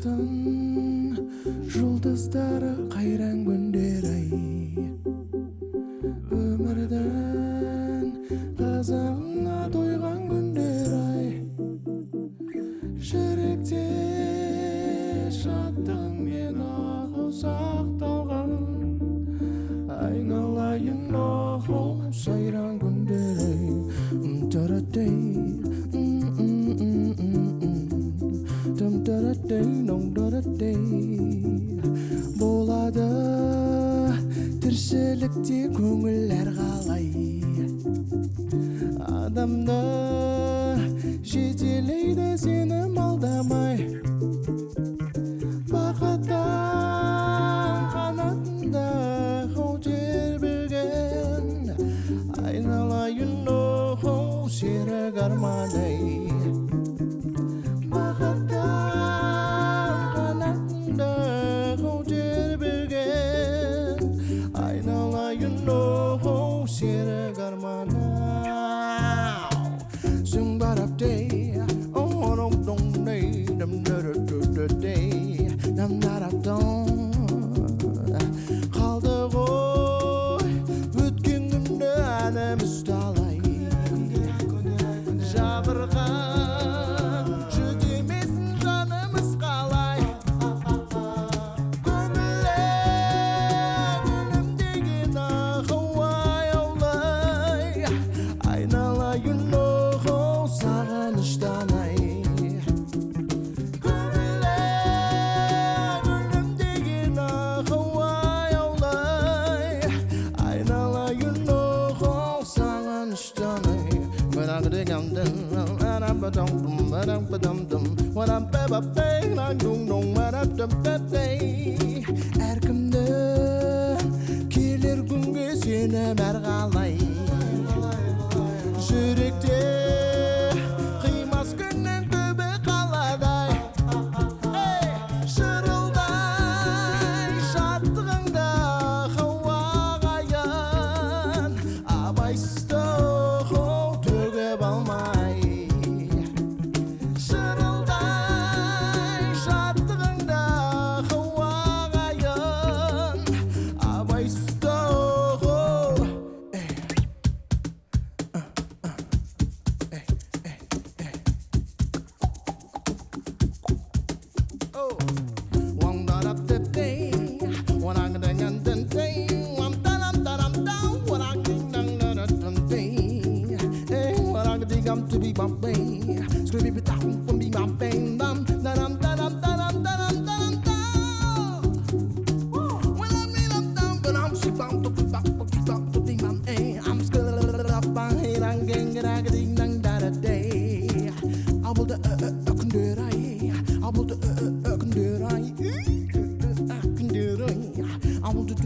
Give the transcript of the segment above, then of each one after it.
Аспаптың жұлдыздары қайран күндер ай, өмірдің қызығына тойған күндер ай, жүректе шаттығымен ақыл сақталған, айналайын ақыл сайран күндер ай. Болады тіршілікте көңіллер қалай, адамды жетелейді сенім алдамай, бақыттан қанатында қол тербеген, айналайын оу серік армандай. Қалды ғой өткен күнді әніміз талай, жабырған жүдемесін жанымыз қалай, көңілі гүлім деген ақыл аяулай, айналайын оу сағыныштан ай. Әркімдің келер күнге сенім әр қалай, жүректе қимас күннен көбі қаладай, шырылдай шаттығыңда қауағайын, абайсызды төгіп алмай, шырылдай шаттығыңда қауағайын, абайсызды to be my way, screaming it out from be my fame, dum dum dum dum dum dum dum. When I mean I'm down, but I'm sick bound to be back to be my aim. I'm scared of my head, I'm getting it, I get it, dang that a day. I will the can do it, I will the can do it, I can do it, I will do it,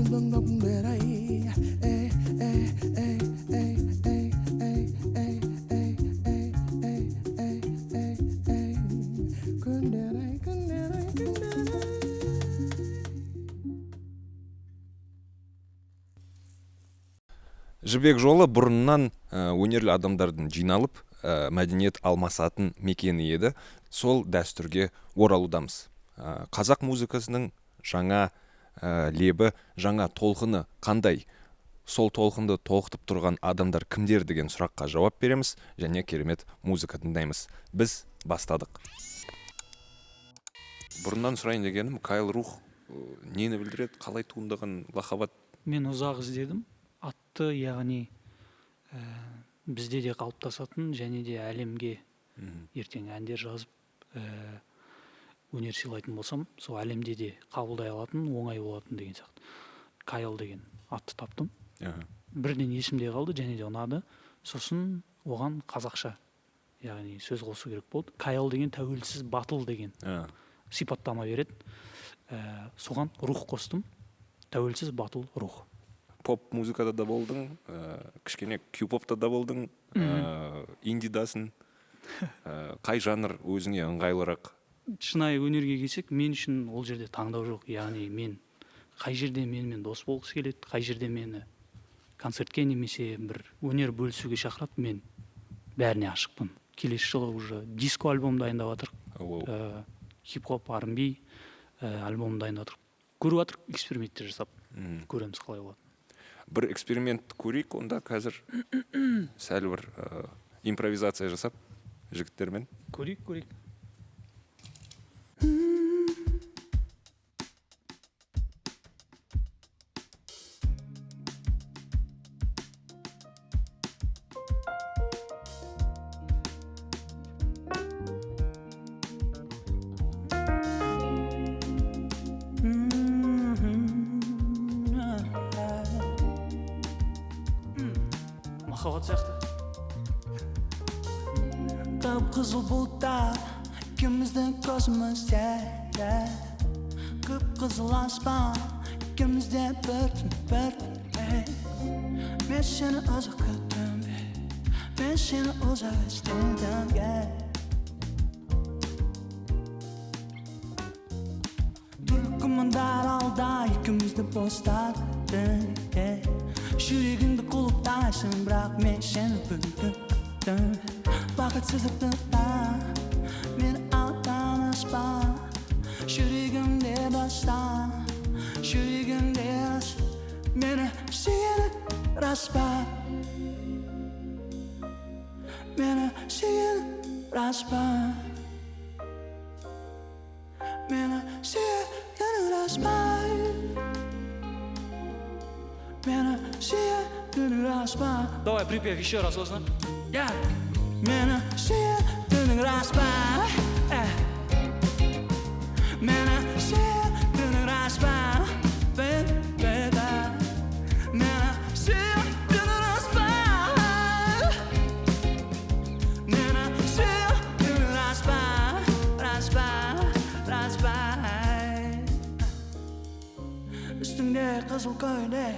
Жібек жолы бұрыннан өнерлі адамдардың жиналып, мәдениет алмасатын мекені еді. Сол дәстүрге оралудамыз. Қазақ музыкасының жаңа лебі, жаңа толқыны қандай? Сол толқынды толқытып тұрған адамдар кімдер деген сұраққа жауап береміз, және керемет музыка тыңдаймыз. Біз бастадық. Бұрыннан сұрайын дегенім, Кайл Рух нені білдіреді, қалай туындаған лақабат? Мен ұзақ іздедім. Атты, яғни бізде де қалыптасатын, және де әлемге ертең әндер жазып өнер сыйлайтын болсам, сол әлемде де қабылдай алатын, оңай болатын деген сияқты. Кайл деген атты таптым. Бірден есімде қалды, және де ұнады. Сосын оған қазақша, яғни сөз қосу керек болды. Кайл деген тәуелсіз батыл деген сипаттама береді. Соған рух қостым. Тәуелсіз батыл рух. Поп музыкада да болдың, кішкене кью-попта да болдың, индидасын. Қай жанр өзіңе ыңғайлырақ? Шынайы өнерге келсек, мен үшін ол жерде таңдау жоқ. Яғни мен қай жерде менімен дос болғысы келеді, қай жерде мені концертке немесе бір өнер бөлісуге шақырады, мен бәріне ашықпын. Келесі жылы уже диско альбом дайындап жатырмық. Хип-хоп, R&B, альбом дайындап жатырмық, көріп жатырмық, эксперименттер жасап көреміз қалай болады. Бір эксперимент көрейік онда қазір сәл бір импровизация жасап жігіттермен. Көрейік. Махаббат сияқты. Қып-қызыл бұлттар екеуміздің көзімізде, қып-қызыл аспан екеумізде бір түн. Мен сені ұзақ күттім, мен сені ұзақ іздедім. Түрлі күмәндар алда екеумізді бостадың. Жүрегіңді құлыптайсың, бірақ мен сені бүгін бақытсыздықта мені алданыспа. Жүрегімде баста, жүрегімде мені сүйеді рас па? Мені сүйеді рас па? Мені сүйеді рас па? Мені сүйеді рас па? Давай припев еще раз, озна. Мені сүйеді рас па? Мені сүйеді рас па? Мені сүйеді рас па? Мені сүйеді рас па? Рас па? Рас па? Үстіңде қызыл көйле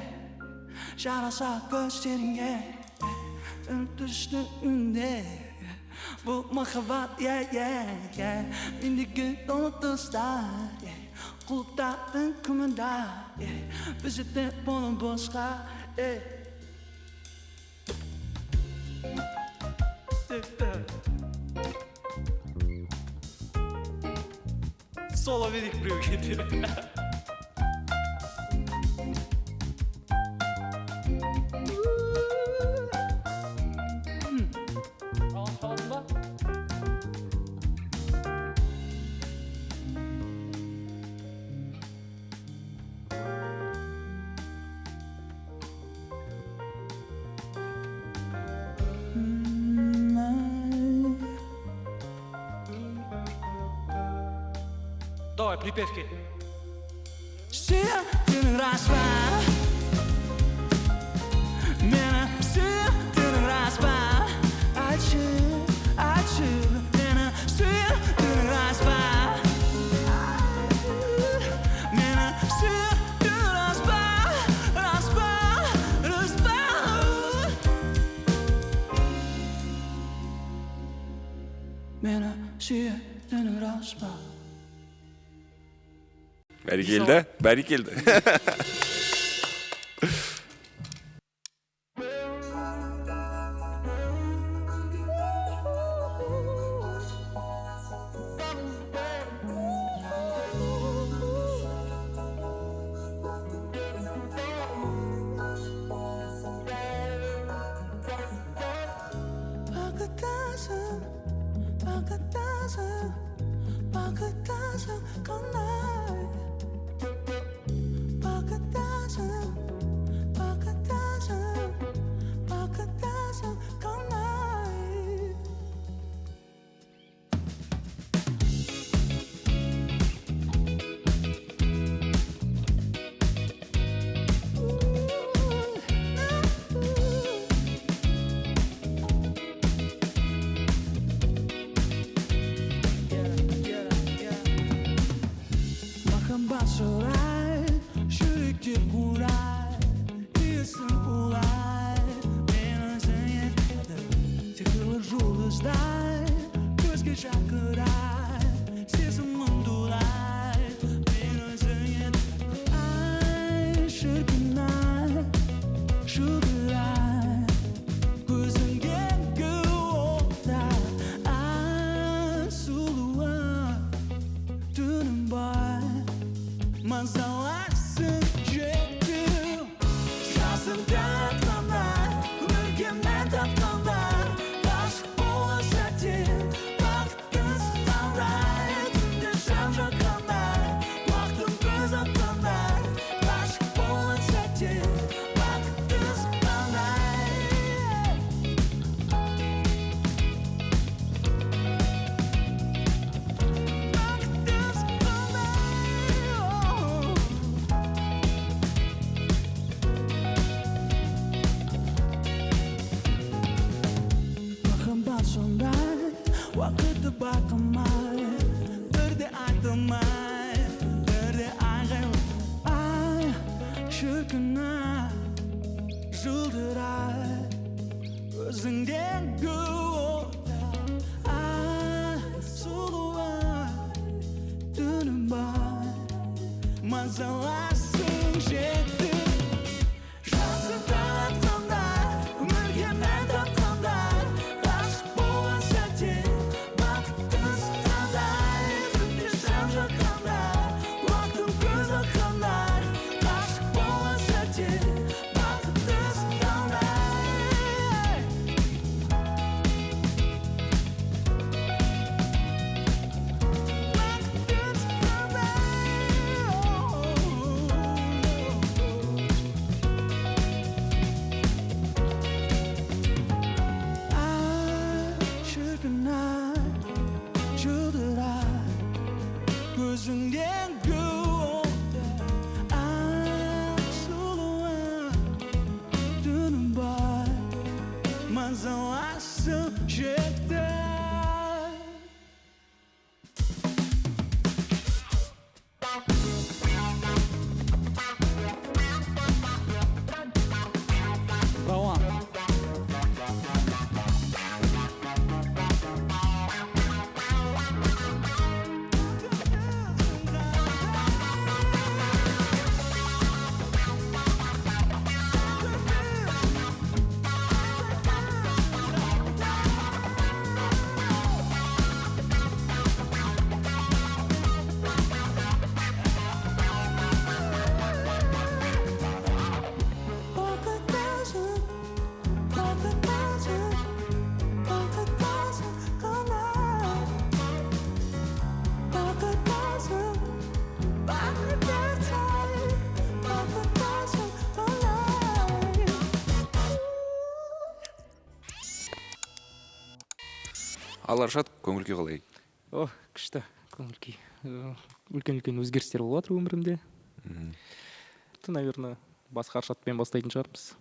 жараса көздеріңе, үстіңде бұл махаббат, мендегі ұлтыздар, құлыптардың күмәндар, бізді бұның босқа. Соло велик привыкли. Давай, припевки. Сүйетін рас па? Мені сүйетін рас па? Айтшы, мені сүйетін рас па? Мені сүйетін рас па? Рас па? Рас па? Мені сүйетін рас па? Бәрекелді. Бақыттасың шіркінай жылдырай көзіңдегі ота сұлуай түнім бар мазаласың жетті жасып таратқандай өмірге мән татқандай ғашық болған сәтте бақыттысыз қандай түнде жан жаққандай уақытым көз аққандай ғашық болған сәтте бақыттысыз қандай көзіңдегі ота сұлуым түнім бар мазаласып жетті рауан ал Аршат, көңіл күй қалай? О, күшті көңіл күй. Үлкен өзгерістер болып жатыр өмірімде. Наверное, басқа Аршатпен бастайтын шығармыз.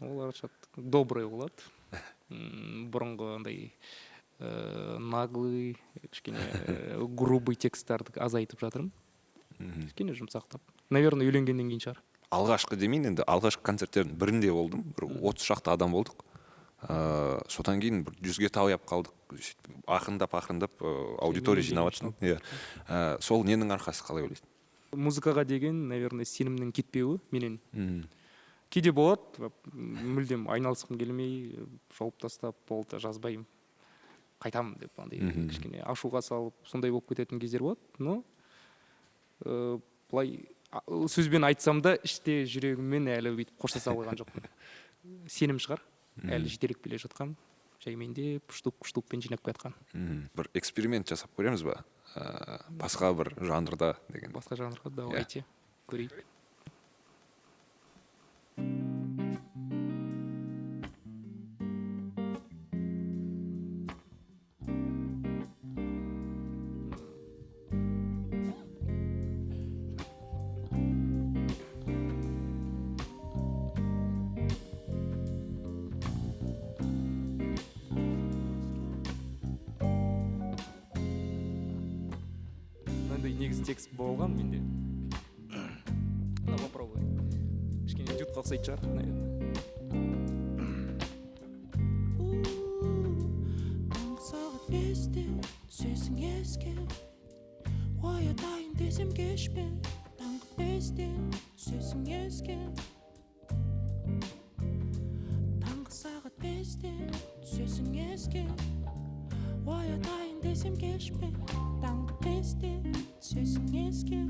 Ол Аршат добрый болады. Бұрынғы андай наглый, кішкене грубый тексттарды азайтып жатырмын. Кішкене жұмсақтап. Наверное, үйленгеннен кейін шығар. Алғашқы демейін, енді алғашқы концерттердің бірінде болдым. Бір 30 шақты адам болдық. Содан кейін 100-ге таяп қалдық. Ақырындап аудитория жинап жатырмын. Сол ненің арқасы қалай ойлайсың? Музыкаға деген, наверное, сенімнің кетпеуі менен. Кейде болады, мүлдем айналысқым келмей, жауып тастап, болды, жазбаймын, қайтамын деп, кішкене ашуға салып, сондай болып кететін кездер болады. Но былай сөзбен айтсам да, іште жүрегіммен әлі бүйтіп қоштаса қойған жоқпын. Сенім шығар, әлі жетелеп келе жатқан, жаймендеп, штук-штукпен жинап келатқан. Бір эксперимент жасап көреміз ба? Басқа бір жанрда деген. Басқа жанрға давайте көрейік. Негізі текст болған менде. Попробуй. Кішкене дютқа ұқсайтын шығар, наверное. Таңғы сағат 5-те түсесің еске, оятайын десем кешпе. Таңғы 5-те түсесің еске, таңғы сағат 5-те түсесің еске, оятайын десем кешпе. Таңғы 5-те түсесің еске,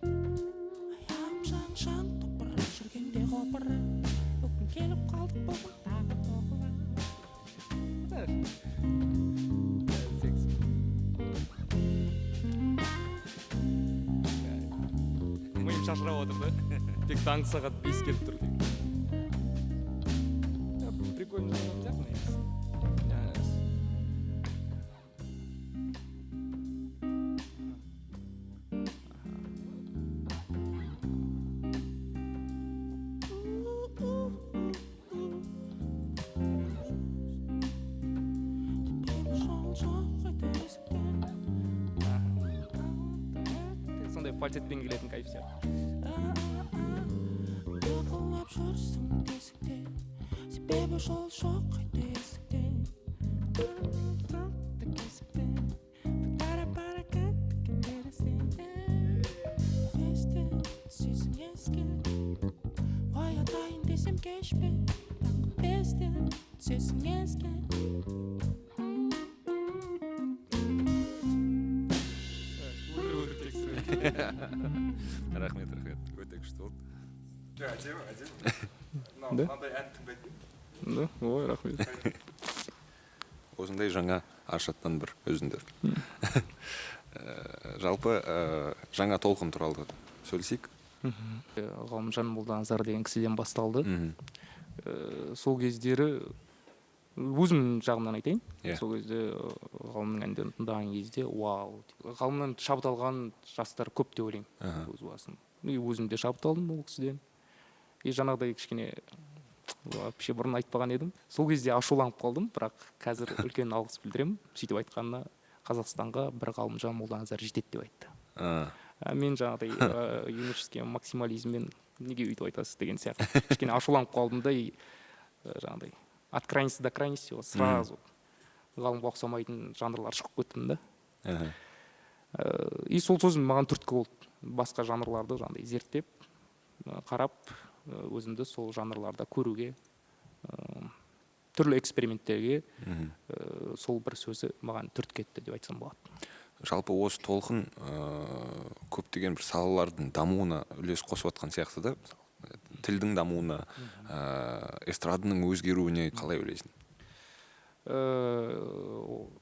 аяғым шаң-шаң топыра жүргенде қопыра, бүгін келіп қалдық бүгін тағы тоқыра. Миым шашырап отыр да. Тек таңғы сағат 5 келіп тұр. Прикольно жазған сияқты. Сондай фальцетпен келетін кайф сияқты. Дебі жол жоқ қайта есіктен Тұрақты кесіппен Пара-пара кәттікен бересен Есте сезім еске Оятайын десем кешпе Таңғы бесте сезім еске Рахмет, өте күшті болды. Әдемі. Мынандай ән тыңдайтын. Да, ой, рахмет. Осындай жаңа аршаттан бір өзіңдер. Жалпы жаңа толқын туралы сөйлесейік. Ғалымжан Молданазар деген кісіден басталды. Сол кездері өзім жағымнан айтайын. Сол кезде ғалымның әндерін тыңдаған кезде вау. Ғалымнан шабыт алған жастар көп деп ойлаймын өз басым. Өзім де шабыт алдым ол кісіден. Жаңағыдай кішкене вообще бұрын айтпаған едім. Сол кезде ашуланып қалдым, бірақ қазір үлкен алғыс білдіремін. Сөйтіп айтқанына Қазақстанға бір Ғалымжан Молданазар жетеді деп айтты. Мен жаңағыдай юношеский максимализммен неге өйтіп айтасыз деген сияқты. Кішкене ашуланып қалдым да жаңағыдай от крайности до крайности сразу ғалымға ұқсамайтын жанрлар шығып кеттім да. И сол сөзім маған түрткі болды. Басқа жанрларды жаңағыдай зерттеп, қарап, өзімді сол жанрларда көруге, түрлі эксперименттерге сол бір сөзі маған түрткі етті деп айтсам болады. Жалпы осы толқын көптеген бір салалардың дамуына үлес қосып жатқан сияқты да. Тілдің дамуына, эстрадының өзгеруіне қалай ойлайсың?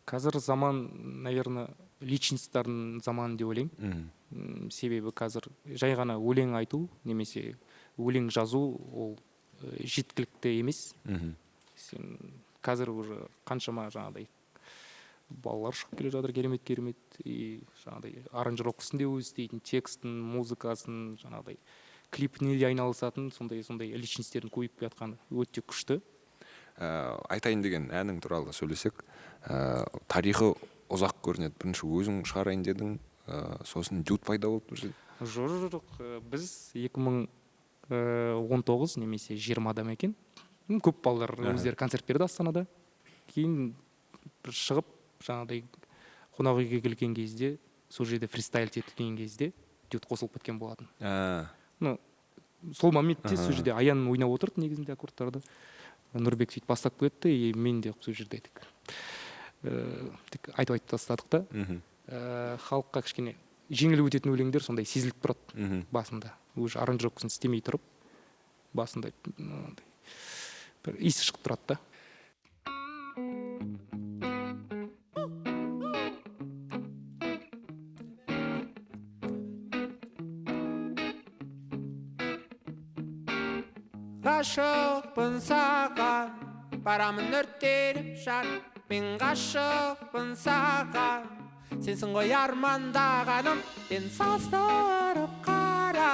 Қазір заман, наверное, личностьтардың заманы деп ойлаймын. Себебі қазір жай ғана өлең айту, немесе өлең жазу ол жеткілікті емес. Сен қазір уже қаншама жаңағыдай балалар шығып келе жатыр, керемет. И жаңағыдай аранжировкасын да өзі істейтін, текстін, музыкасын, жаңағыдай клипіне де айналысатын сондай личностьтердің көбейіп жатқаны өте күшті. Айтайын деген әнің туралы сөйлесек, тарихы ұзақ көрінеді. Бірінші өзің шығарайын дедің, сосын дют пайда болды. Жоқ, біз 2019 немесе 20 адам екен. Көп балалар өздері концерт берді Астанада. Кейін шығып, жаңағыдай қонақ үйге келген кезде, сол жерде фристайл етілген кезде дют қосылып кеткен болатын. Сол моментте сол жерде Аян ойнап отырды негізінде аккордтарды. Нұрбек сөйтіп бастап кетті, и мен де сол жерде айтып тастадық та. Халыққа кішкене жеңіл өтетін өлеңдер сондай сезіліп тұрады басында. Уже аранжировкасын істемей тұрып, басында бір иісі шығып тұрады да. Ғашықпын саған, барамын өртеніп жан. Мен ғашықпын саған, сенсің ғой армандағаным. Сен салыстырып қара,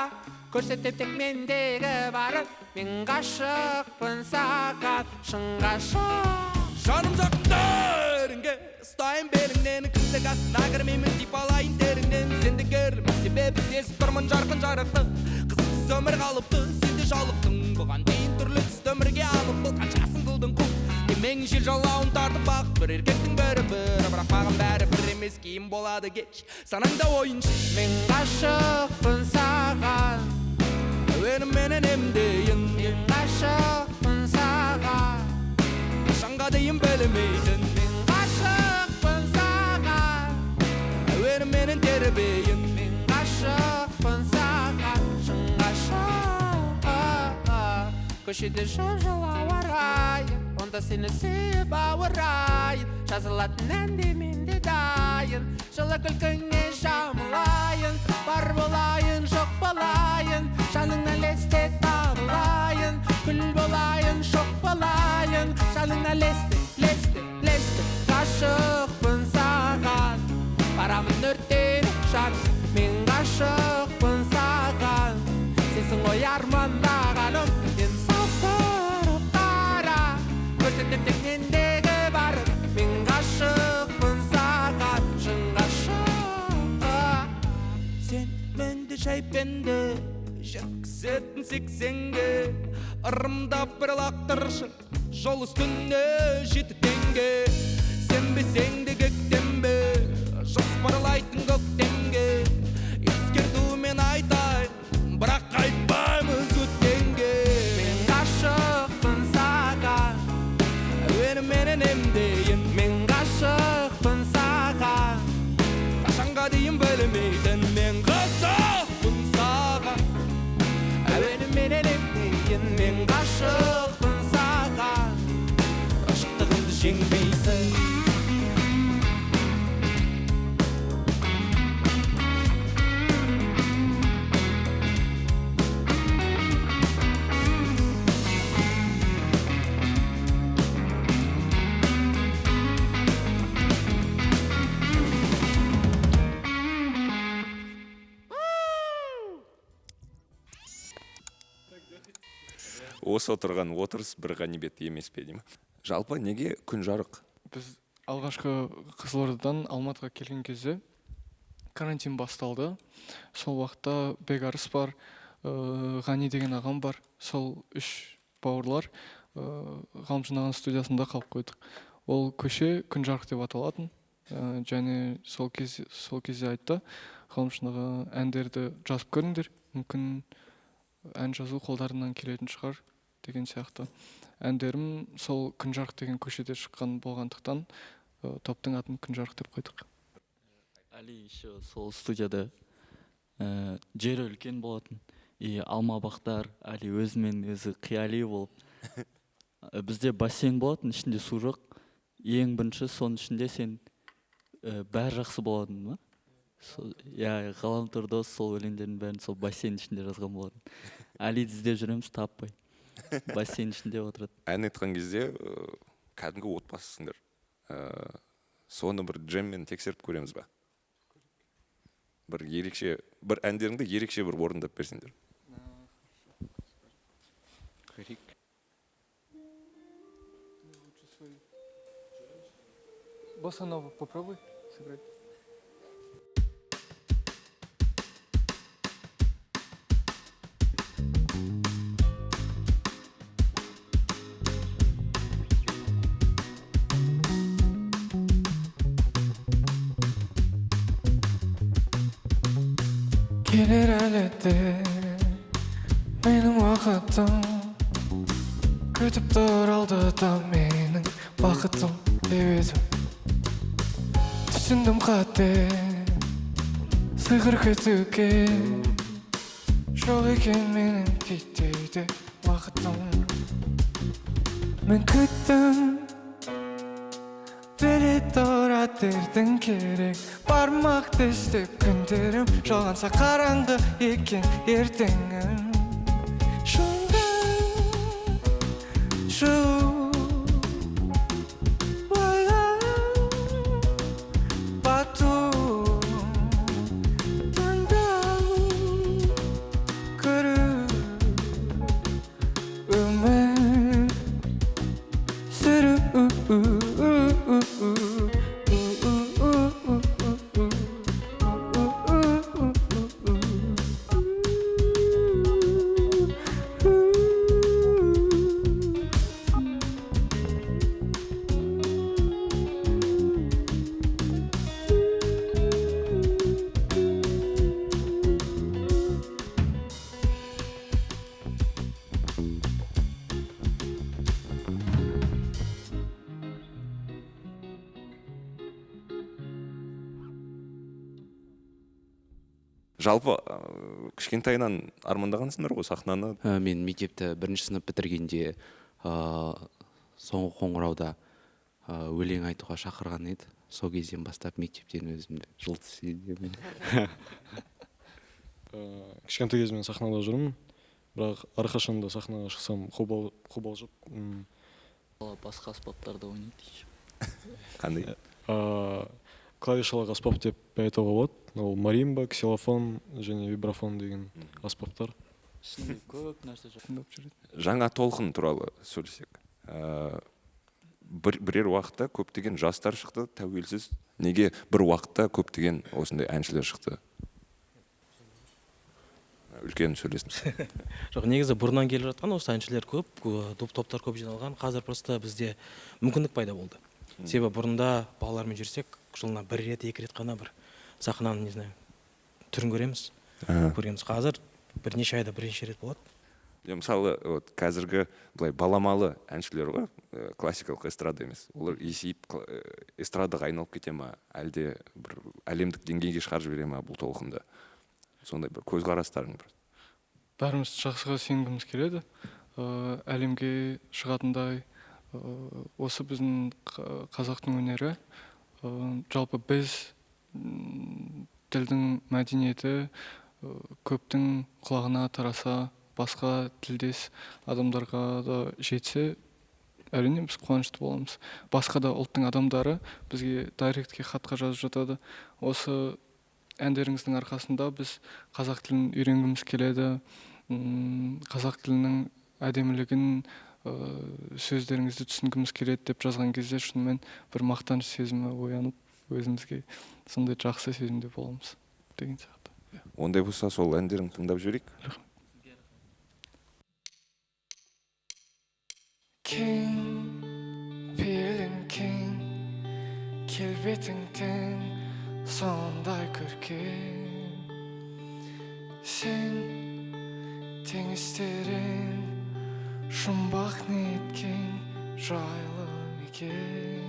көрсетем тек мендегі барын. Мен ғашықпын саған, шын ғашық. Жаным жақындарыңға ұстайын беліңнен, кіндік астына кірмеймін, сипалайын теріңнен. Сенде көрмей себебі сезіп тұрмын жарқын жарықты, қызықсыз өмір қалыпты, сенде жалықтың. Бұған дейін түрлі түсті өмірге алып, бұл қаншасын қылдың құл. Емең жел жалауын тартып бақыт, бір еркектің бірі, бірақ маған бәрі бір емес, кейін болады кеш, санаңда ойыншы. Мен ғашықпын саған, әуенімменен емдейін. мен ғашықпын саған, Қашанға дейін білмейтін. мен ғашықпын саған, әуенімменен тербейін. мен ғашықпын саған, шын ғашық. Көшеде жол ауа райы, онда сені сүйіп ауырайын. Жазылатын әнде мен де дайын, жылы күлкіңе жамылайын. Бар болайын, жоқ болайын, жаныңа лесте табылайын. Күл болайын, шоқ болайын, жаныңа лесте. Ғашықпын саған, барамын өртеніп жан. Мен ғашықпын саған, сенсің ғой армандағаным. Мен салыстырып қара, көрсетем тек мендегі барын. Мен ғашықпын саған, шын ғашық. Sen bende şey bende, şarkısı көрсеттің 80-ге ырымдап бір лақтыршы жол үстіне 7 теңге сенбесең де көктембе жоспарлайтын көктемге ескертумен айтайын бірақ қайтпаймыз өткенге мен ғашықпын саған әуеніменен емдейін мен ғашықпын саған қашанға дейін білмейтін мен ғашықпын саған әуеніменен емдейін мен ғашықпын саған ғашықтығымды жеңбейсің осы отырған отырыс бір ғанибет емес пе деймін. Жалпы неге күн жарық? Біз алғашқы Қызылордадан Алматыға келген кезде карантин басталды. Сол уақытта Бекарыс бар, Ғани деген ағам бар. Сол үш бауырлар Ғалымжан ағаның студиясында қалып қойдық. Ол көше күн жарық деп аталатын. Және сол кезде айтты, Ғалымжан аға әндерді жазып көріңдер, мүмкін ән жазу қолдарынан келетін шығар деген сияқты. Әндерім сол күн жарық деген көшеде шыққан болғандықтан топтың атын күн жарық деп қойдық. Али еще сол студияда жері үлкен болатын. Алмабақтар, Али өзімен өзі қияли болып. Бізде бассейн болатын, ішінде су жоқ. Ең бірінші соның ішінде сен бәрі жақсы болатын ба? Ғаламтор дос сол өлеңдердің бәрін сол бассейн ішінде жазған болатын. Алиді іздеп жүреміз, таппай. Бассейн ішінде отырады. Ән айтқан кезде кәдімгі отбасысыңдар. Соны бір джеммен тексеріп көреміз ба? Бір әндеріңді ерекше бір орындап берсеңдер. Босса нова попробуй сыграть. Келер әлі де менің уақытым күтіп тұр алдыда менің бақытым деп едім түсіндім қате сиқыр күтуге жоқ екен менің кетеді уақытым мен күттім біле тұра дертің керек бармақ тістеп күндерім жалғанса қараңғы екен ертеңім шыңда шығу бату таңдау көру өмір сүру Жалпы кішкентайынан армандағансыңдар ғой сахнаны? Мен мектепті бірінші сынып бітіргенде соңғы қоңырауда өлең айтуға шақырған еді. Сол кезден бастап мектептен өзімді жылты сезінемін. Кішкентай кезімнен сахнада жүрмін, бірақ әрқашанда сахнаға шықсам қобалжып. Басқа аспаптарда ойнайды. Қандай? Клавишалық аспап деп айтуға болады. Ол маримба, ксилофон және вибрафон деген аспаптар. Ішінде көп нәрсе жоқ. Жаңа толқын туралы сөйлесек. Бірер уақытта көптеген жастар шықты, тәуелсіз. Неге бір уақытта көптеген осындай әншілер шықты? үлкен сөйлесіңіз. Жоқ, негізі бұрыннан келіп жатқан осы әншілер көп, топтар көп жиналған. Қазір просто бізде мүмкіндік пайда болды. Себебі бұрында балалармен жүрсек, жылына 1 рет, 2 рет қана бір сахнаның, не знаю, түрін көреміз. Көреміз. Қазір бірнеше айда бірнеше рет болады. Мысалы, қазіргі былай баламалы әншілер ғой, классикалық эстрада емес. Олар есейіп эстрадаға айналып кете ма, әлде бір әлемдік деңгейге шығарып жібере ма бұл толқынды? Сондай бір көзқарастарың бар. Бәріміз жақсыға сенгіміз келеді. Әлемге шығатындай осы біздің қазақтың өнері. Жалпы біз тілдің мәдениеті көптің құлағына тараса, басқа тілдес адамдарға да жетсе, әрине біз қуанышты боламыз. Басқа да ұлттың адамдары бізге дайректке хатқа жазып жатады. Осы әндеріңіздің арқасында біз қазақ тілін үйренгіміз келеді. Қазақ тілінің әдемілігін, сөздеріңізді түсінгіміз келеді деп жазған кезде шынымен бір мақтаныш сезімі оянып, өзімізге сондай жақсы сезімде боламыз деген сияқты. Ондай болса, сол әндерін тыңдап жіберейік. King, пейілің кең, келбетің тең, сондай көркем. Сен теңізтерің, жұмбақ неткен жайлы мекен.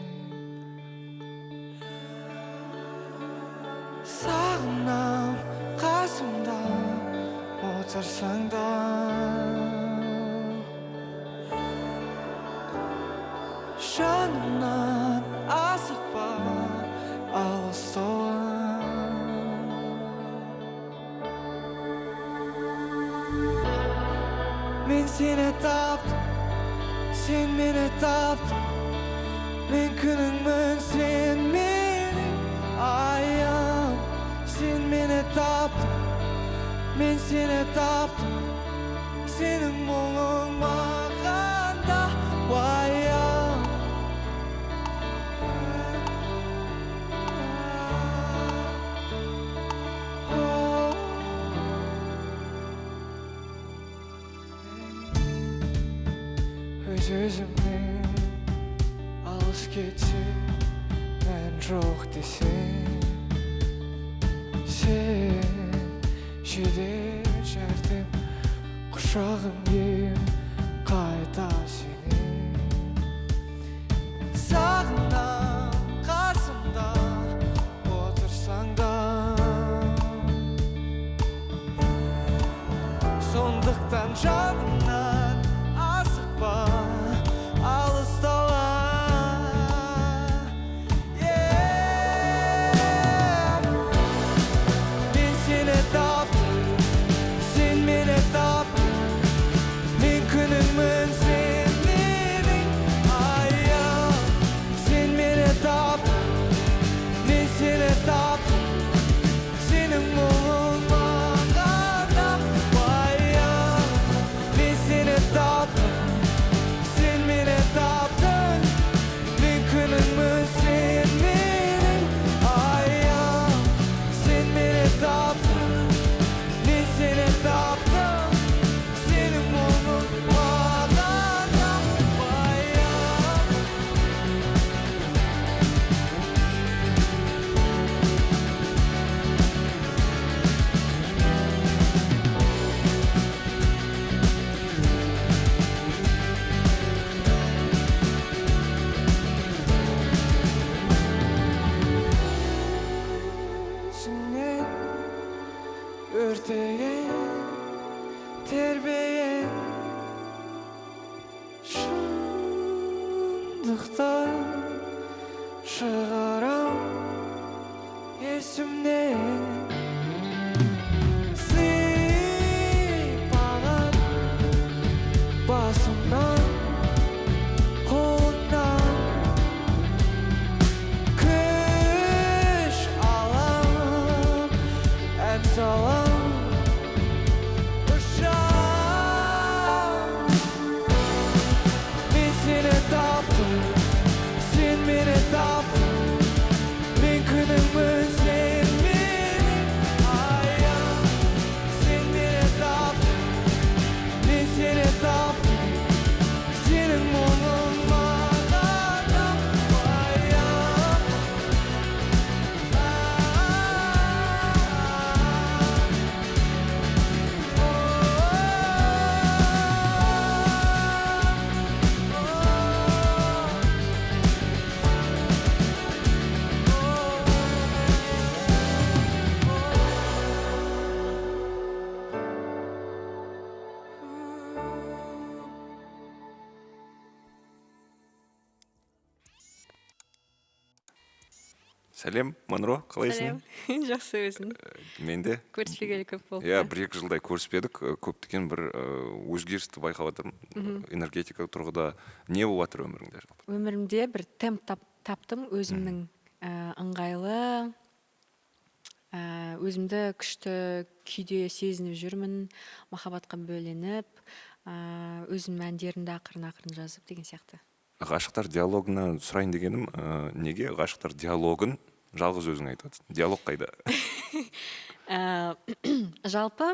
Сағынам қасымда отырсаң да, жанымнан асықпа алыстауға. Мен сені таптым, сен мені таптың. Мен күніңмін, сен менің айым. Сен мені таптың, мен сені таптым. Сенің мұңың мағанда уайым. Өз-өзімнен алыс кетсе, мән жоқ десең, сен жедел жәрдем құшағым ем қайта сенен. Сағынам қасымда отырсаң да, сондықтан жанымнан асықпа алыстауға. Мен сені таптым, сен мені таптың. Мен күніңмін, сен менің айым. Сен мені таптың, мен сені таптым. Сенің мұңың мағанда уайым. Мен сені таптым, сен мені таптың. Мен күніңмін, сен менің айым. Сен мені таптың, мен сені таптым. Сенің мұңың мағанда уайым. Сенен өртеген тербеген шындықтан шығарам есімнен. Сипаған басымнан, қолыңнан күш алам, ән салам, ұшам. Мен сені таптым, сен мені таптың. Мен күніңмін, сен менің Сәлем, Монро, қалайсың? Сәлем, жақсы өзің. Мен де. Көріспегелі көп болды. Иә, 1-2 жылдай көріспедік. Көптеген бір өзгерісті байқап жатырмын. Энергетика тұрғыда не болып жатыр өміріңде жалпы? Өмірімде бір темп таптым, өзімнің ыңғайлы, өзімді күшті күйде сезініп жүрмін, махаббатқа бөленіп, өзімнің әндерімді ақырын жазып деген сияқты. Ғашықтар диалогына сұрайын дегенім, неге ғашықтар диалогын жалғыз өзің айтып жатсың? Диалог қайда? Жалпы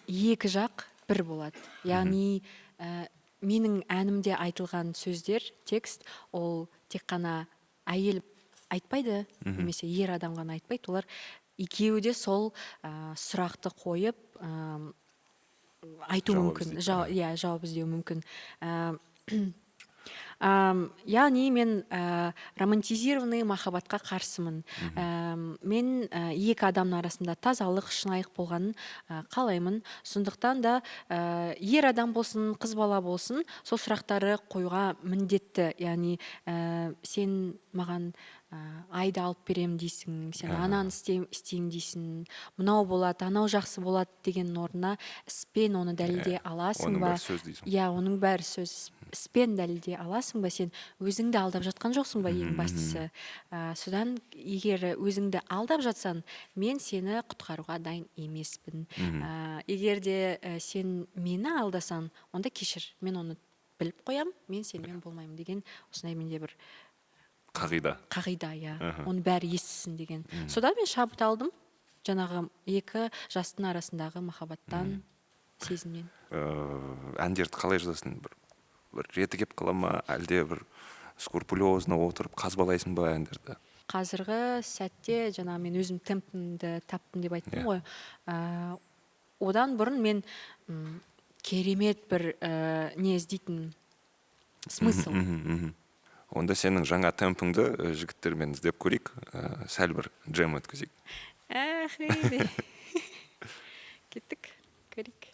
екі жақ бір болады. Яғни менің әнімде айтылған сөздер, текст, ол тек қана әйел айтпайды, немесе ер адам ғана айтпайды. Олар екеуі де сол сұрақты қойып айту мүмкін. Жауап іздеу мүмкін. Яғни мен романтизированный махаббатқа қарсымын. Мен екі адамның арасында тазалық, шынайылық болғанын қалаймын. Сондықтан да ер адам болсын, қыз бала болсын, сол сұрақтары қоюға міндетті. Яғни сен маған айды алып берем дейсің, сен ананы істейм дейсің, мынау болады, анау жақсы болады деген орнына іспен оны дәлелдей аласың ба? Оның бәрі сөз дейсің. Иә, оның бәрі сөз. Іспен дәлелдей аласың ба? Сен өзіңді алдап жатқан жоқсың ба, ең бастысы? Содан егер өзіңді алдап жатсаң, мен сені құтқаруға дайын емеспін. Егер де сен мені алдасаң, онда кешір, мен оны біліп қоям, мен сенімен болмаймын деген осындай менде бір қағида, иә. Оны бәрі естісін деген. Содан мен шабыт алдым, жаңағы екі жастың арасындағы махаббаттан, сезімнен. Әндерді қалай жазасың? Бір реті кеп қала ма, әлде бір скрупулезно отырып қазбалайсың ба әндерді? Қазіргі сәтте жаңа мен өзім темпімді таптым деп айттым ғой. Одан бұрын мен керемет бір не іздейтін смысл. Онда сенің жаңа темпіңді жігіттермен іздеп көрейік, сәл бір джем өткізейік. Кеттік, көрейік.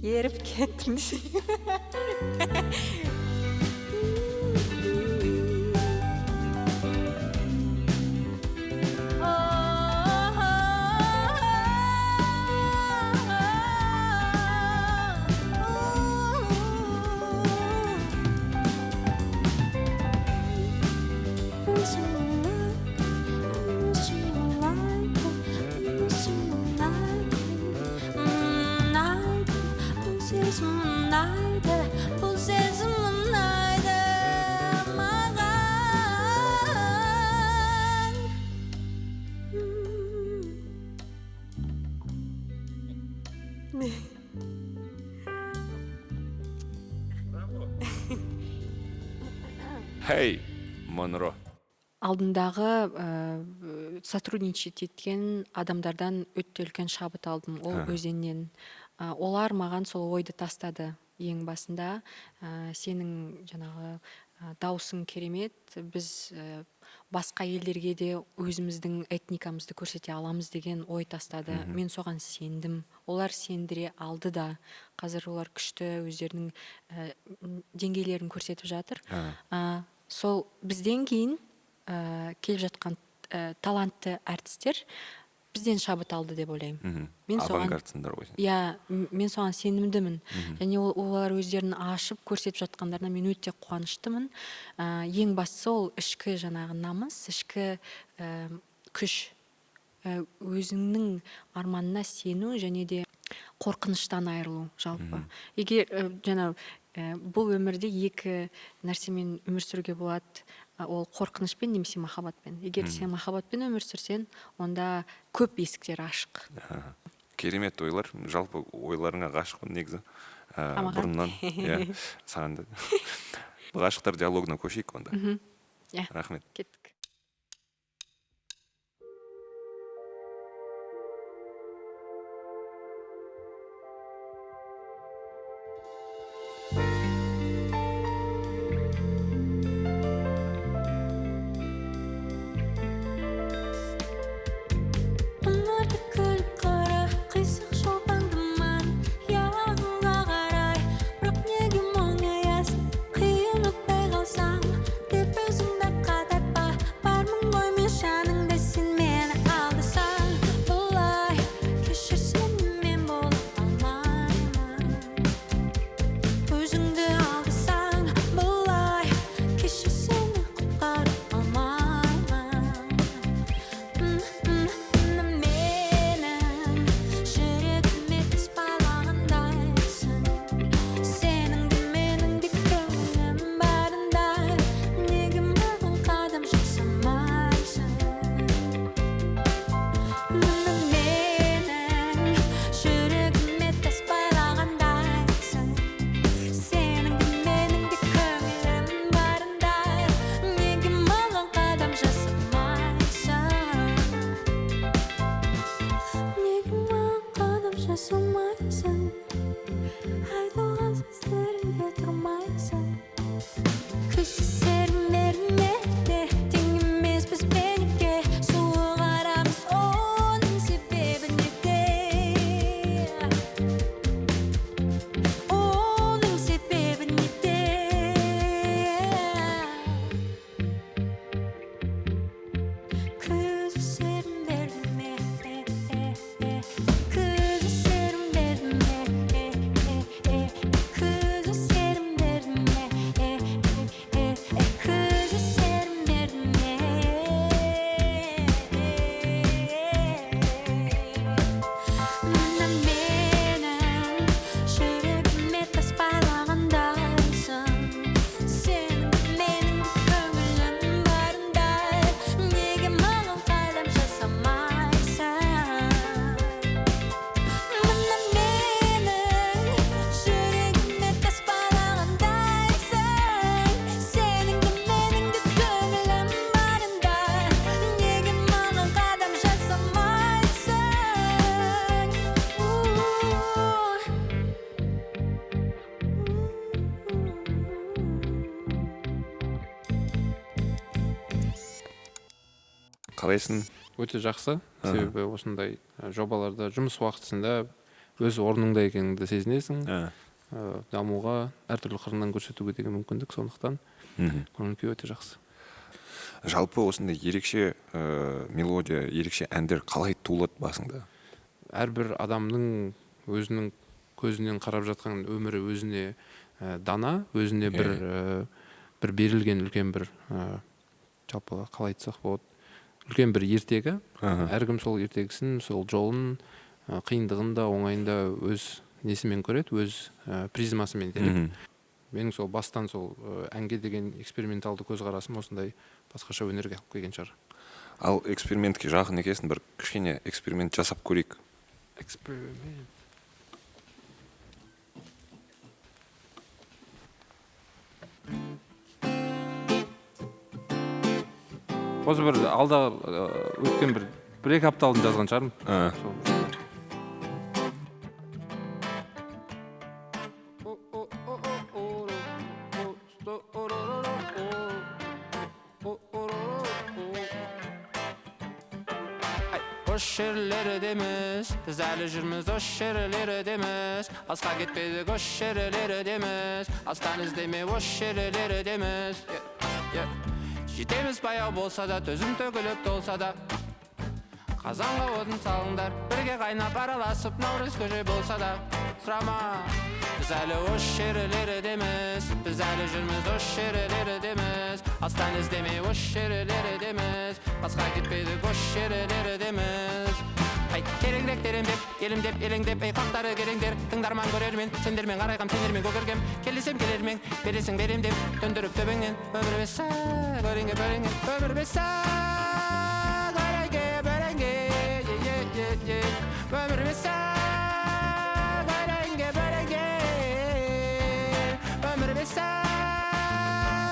Еріп кеттің. Хей, Монро. Алдындағы сотрудничать еткен адамдардан өте үлкен шабыт алдым ол өзеннен. Олар маған сол ойды тастады ең басында. Сенің жаңағы даусың керемет, біз басқа елдерге де өзіміздің этникамызды көрсете аламыз деген ой тастады. Мен соған сендім. Олар сендіре алды да. Қазір олар күшті өздерінің деңгейлерін көрсетіп жатыр. Сол бізден кейін келіп жатқан талантты әртістер бізден шабыт алды деп ойлаймын. Авангардсыңдар ғой. Иә, мен соған сенімдімін. Және олар өздерін ашып көрсетіп жатқандарына мен өте қуаныштымын. Ең бастысы ол ішкі жаңағы намыс, ішкі күш, өзіңнің арманына сену және де қорқыныштан айырылу жалпы. Егер бұл өмірде екі нәрсемен өмір сүруге болады. Ол қорқынышпен немесе махаббатпен. Егер сен махаббатпен өмір сүрсең, онда көп есіктер ашық. Керемет ойлар. Жалпы ойларыңа ғашықпын негізі. Бұрыннан. Саған да. Ғашықтар диалогына көшейік онда. Рахмет. Кеттік. Қалайсың? Өте жақсы. Себебі осындай жобаларда жұмыс уақытысында өз орныңда екеніңді сезінесің. Дамуға, әртүрлі қырынан көрсетуге деген мүмкіндік, сондықтан көңіл-күй өте жақсы. Жалпы осындай ерекше мелодия, ерекше әндер қалай туылады басыңда? Әрбір адамның өзінің көзінен қарап жатқан өмірі өзіне дана, өзіне бір берілген үлкен бір жалпы қалай айтсақ болады, үлкен бір ертегі. Әркім сол ертегісін, сол жолын, қиындығын да, оңайын да өз несімен көреді, өз призмасымен делік. Менің сол бастан сол әнге деген эксперименталды көзқарасым осындай басқаша өнерге алып келген шығар. Ал экспериментке жақын екенсің, бір кішкене эксперимент жасап көрейік. Эксперимент. осы бір алда өткен бір 2 апта алдын жазған шығармын. Ош жерлердеміз, біз әлі жүрміз ош жерлердеміз. Асқа кетпедік ош жерлердеміз, астан іздеме ош жерлердеміз. Жетеміз баяу болса да, төзім төгіліп толса да. Қазанға отын салыңдар, бірге қайнап араласып, наурыз көже болса да. Сұрама, біз әлі ош жерлердеміз, біз әлі жүрміз ош жерлердеміз. Астан іздеме ош жерлердеміз, асқа кетпедік ош жерлердеміз. Тереңдеп, тереңдеп, елімдеп, елеңдеп, қақтары кереңдер, тыңдарман көрермен, сендермен қарайқам, сендермен көгергем, келесем келермен, бересің берем деп, төндіріп төбеңнен, өмір беса, көреңге, бөреңге, өмір беса, көреңге, бөреңге, өмір беса, көреңге, бөреңге, өмір беса,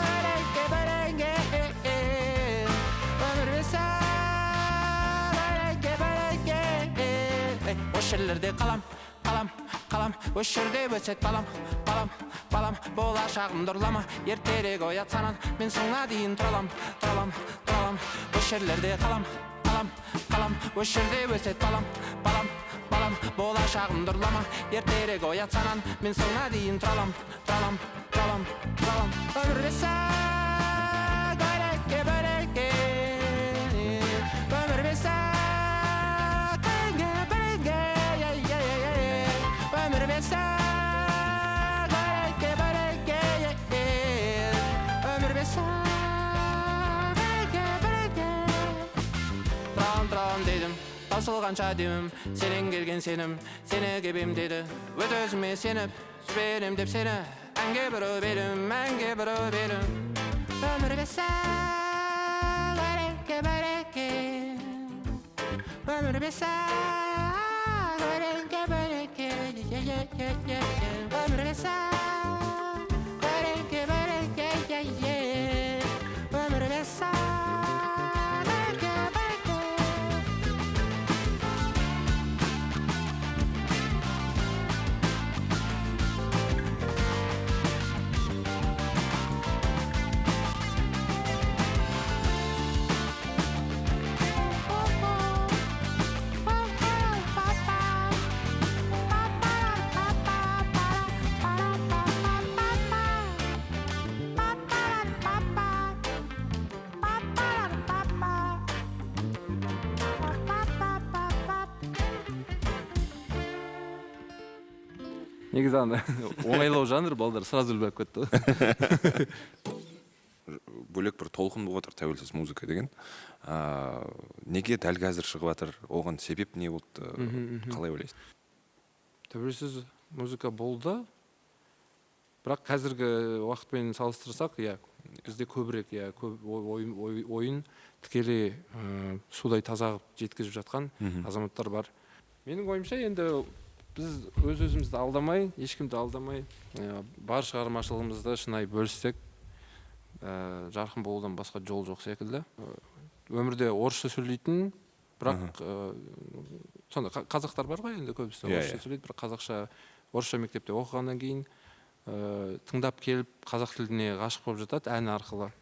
көреңге, бөреңге, өмір беса. Ош жерлерде қалам, қалам, қалам, ош жерде өсет балам, балам, балам, болашағымды ұрлама, ертерек оят санан, мен соңына дейін тұралам, тұралам, тұралам. Ош жерлерде қалам, қалам, қалам, ош жерде өсет балам, балам, балам, болашағымды ұрлама, ертерек оят санан, мен соңына дейін тұралам, тұралам, тұралам, тұралам. Өмір беса, көрекке, бөрекке, өмір беса. Таусылғанша демім, сенен келген сенім, сені кебем деді. Өз өзіме сеніп, жіберем деп сені, әнге бір өбелім, әнге бір өбелім. Өмір беса, көрекке, бөрекке, өмір беса, көрекке, бөрекке, өмір беса, көрекке, бөрекке, өмір беса. Негізі оңайлау жанр, балдар сразу біліп кетті. Бөлек бір толқын болып отыр тәуелсіз музыка деген. Неге дәл қазір шығып жатыр? Оған себеп не болды? Қалай ойлайсың? Тәуелсіз музыка болды. Бірақ қазіргі уақытпен салыстырсақ, бізде көбірек ойын тікелей судай таза жеткізіп жатқан азаматтар бар. Менің ойымша енді біз өз-өзімізді алдамай, ешкімді алдамай, бар шығармашылығымызды шынайы бөліссек, жарқын болудан басқа жол жоқ секілді. Өмірде орысша сөйлейтін, бірақ сонда қазақтар бар ғой енді көбісі орысша сөйлейді, бірақ қазақша, орысша мектепте оқығаннан кейін тыңдап келіп қазақ тіліне ғашық болып жатады ән арқылы.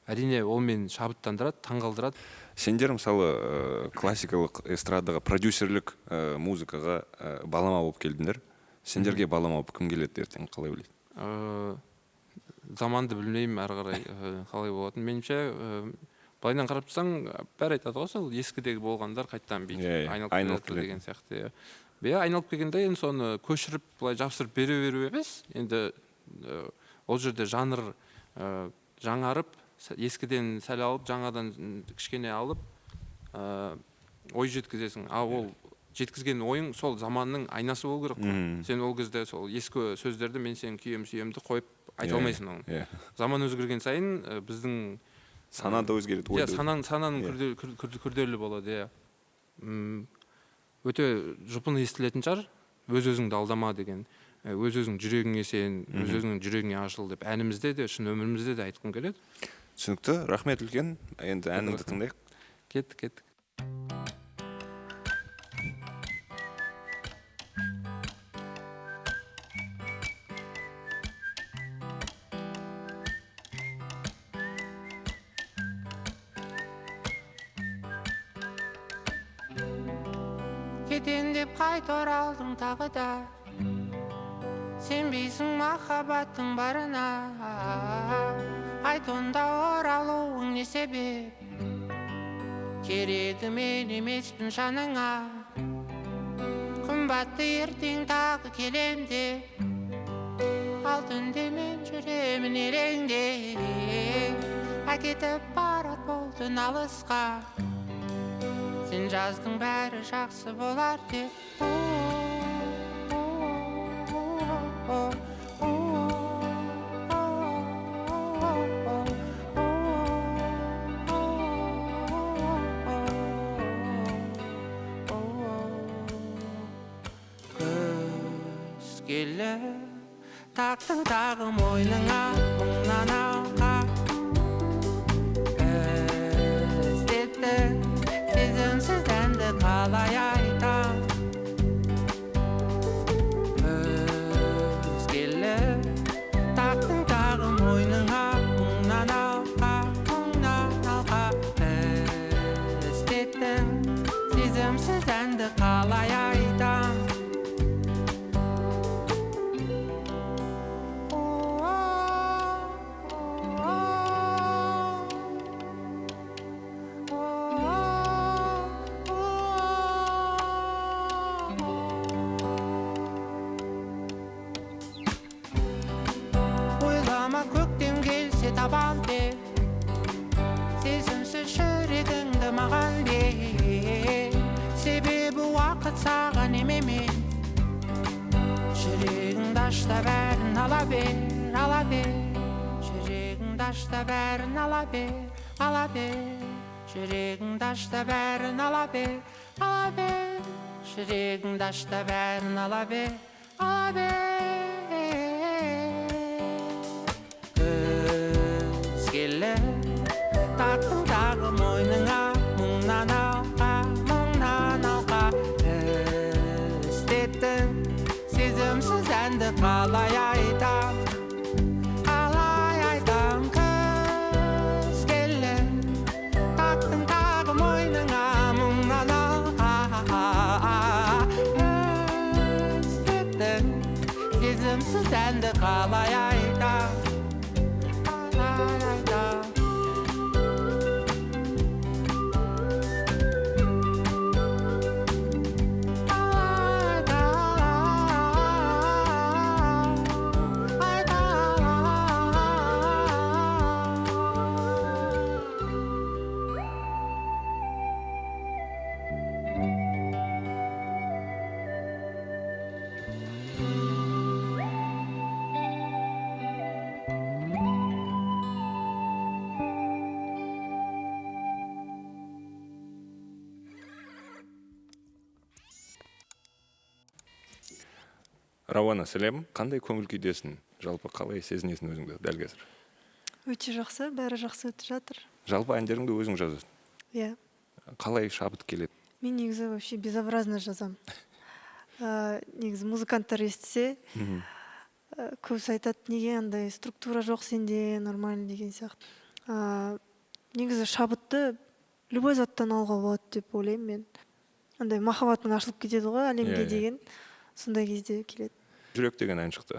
Әрине ол мені шабыттандырады, таңғалдырады. Сендер мысалы классикалық эстрадаға, продюсерлік музыкаға балама болып келдіңдер. Сендерге балама болып кім келеді ертең, қалай ойлайсың? Заманды білмеймін әрі қарай қалай болатын. Меніңше былайынан қарап тұрсаң, бәрі айтады ғой, сол ескідегі болғандар қайттан бүйтіп айналып келеді деген сияқты. Айналып келгенде енді соны көшіріп, былай жапсырып бере беру емес. Енді ол жерде жанр жаңарып, ескіден сәл алып, жаңадан кішкене алып, ой жеткізесің. Ол жеткізген ойың сол заманның айнасы болу керек қой. Сен ол кезде сол ескі сөздерді мен сенің күйем сүйемді қойып айта алмайсың оны. Заман өзгерген сайын біздің сана да өзгереді. Сананың күрделі болады. Өте жұпын естілетін шығар, өз-өзіңді алдама деген. Өз-өзің жүрегіңе сен, өз-өзіңнің жүрегіңе ашыл деп әнімізде де, шын өмірімізде де айтқым келеді. түсінікті, рахмет үлкен. Енді әніңді тыңдайық. Кеттік. Кетен деп қайта оралдың тағы да, сенбейсің махаббаттың барына. Айт онда оралуың не себеп, керегі мен емеспін жаныңа. Күн батты ертең тағы келем деп, ал түнде мен жүремін елеңде. Әкетіп барат болдың алысқа, сен жаздың бәрі жақсы болар деп. Күз келіп тақтың тағы мойныңа, мұңнан алқа іздеттің сезімсіз әнді қалай айтам. Күз келіп тақтың тағы мойныңа, мұңнан алқа іздеттің сезімсіз әнді қалай айтам. Табан деп, сезімсіз жүрегіңді маған бер. Себебі уақыт саған емемен, жүрегіңді аш та бәрін ала бер, ала бер. Жүрегіңді аш та бәрін ала бер, ала бер. Жүрегіңді аш та бәрін ала бер, ала бер. Жүрегіңді аш та бәрін ала бер, ала бер. Тақтың тағы мойныңа, мұңнан алқа іздеттің сезімсіз әнді қалай айтам, қалай айтам. Күз келіп тақтың тағы мойныңа, мұңнан алқа іздеттің сезімсіз әнді қалай айтам. Рауана, сәлем. Қандай көңіл күйдесің? Жалпы қалай сезінесің өзіңді дәл қазір? Өте жақсы, бәрі жақсы өтіп жатыр. Жалпы әндеріңді өзің жазасың? Иә. Қалай шабыт келеді? Мен негізі вообще безобразно жазам. Негізі музыканттар естісе, көбісі айтады, неге андай структура жоқ сенде, нормально деген сияқты. Негізі шабытты любой заттан алуға болады деп ойлаймын мен. Андай махаббатың ашылып кетеді ғой әлемге деген, сондай кезде келеді. Жүрек деген ән шықты.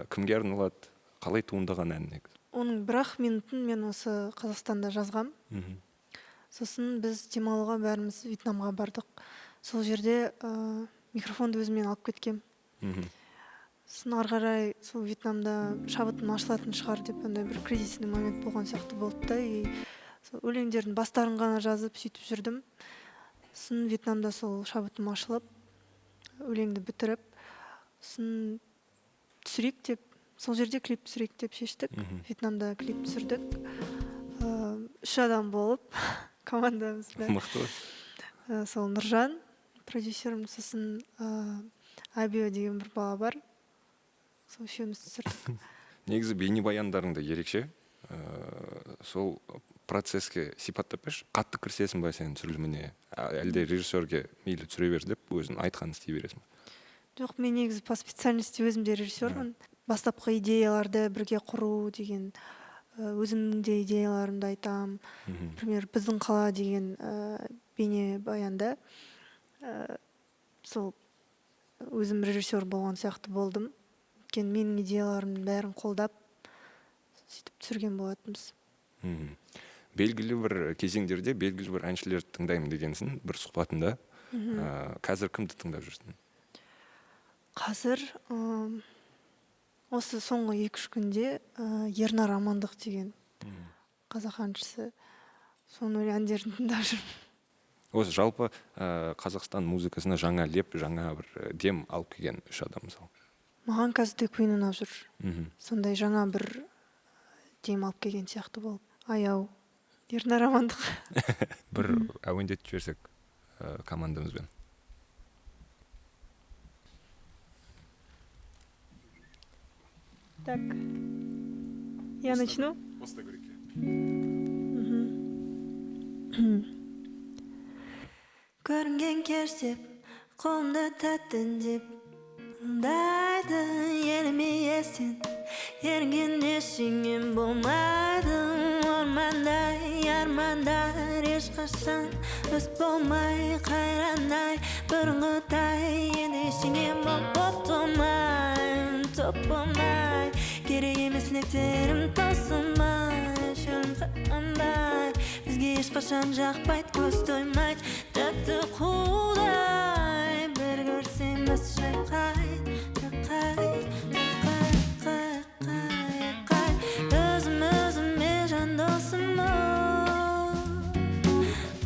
Кімге арналады? Қалай туындаған ән негізі? Оның 1-ақ минутын мен осы Қазақстанда жазғам. Сосын біз демалуға бәріміз Вьетнамға бардық. Сол жерде микрофонды өзіммен алып кеткем. Сосын ары қарай сол Вьетнамда шабытым ашылатын шығар деп андай бір кризисный момент болған сияқты болды да. И өлеңдердің бастарын ғана жазып сөйтіп жүрдім. Сосын Вьетнамда сол шабытым ашылып, өлеңді бітіріп, сосын түсірейік деп, сол жерде клип түсірейік деп шештік. Вьетнамда клип түсірдік. 3 адам болып, командамызда. Мықты. Сол Нұржан, продюсерім, сосын Абио деген бір бала бар. Сол үшеуміз түсірдік. Негізі бейнебаяндарың да ерекше. сол процесске сипаттап берші, қатты кірісесің ба сен түсіріліміне, әлде режиссерге мейлі түсіре бер деп өзің айтқанын істей бересің ба? Жоқ, мен негізі по специальности өзім де режиссермін. Бастапқы идеяларды бірге құру деген, өзімнің де идеяларымды айтам. Например, біздің қала деген бейне баянда сол өзім режиссер болған сияқты болдым. Өйткені менің идеяларымның бәрін қолдап сөйтіп түсірген болатынбыз. Белгілі бір кезеңдерде белгілі бір әншілерді тыңдаймын дегенсің бір сұхбатында. Қазір кімді тыңдап жүрсің? Қазір осы соңғы 2-3 күнде Ернар Амандық деген қазақ әншісі, соның әндерін тыңдап жүрмін. Осы жалпы Қазақстан музыкасына жаңа леп, жаңа бір дем алып келген 3 адам мысалы. Маған қазір де Queen ұнап жүр. Сондай жаңа бір дем алып келген сияқты болып. Аяу, Ернар Амандық. Бір әуендетіп жіберсек командамызбен. Так, я начну? Көрінген керсеп, қолымда тәттіндеп, дайды еліме естен, ерінген ешіңем болмайды. Ормандай, армандар ешқашан өз болмай, қайранай, бұрынғыдай, енді ешіңем болып топылмай, керек емес лектерім таусылмай, шөлім қанбай, бізге ешқашан жақпайды, көз тоймайды, тәтті қудай, бір көрсем біз шайқай, өзіме жан досым ол,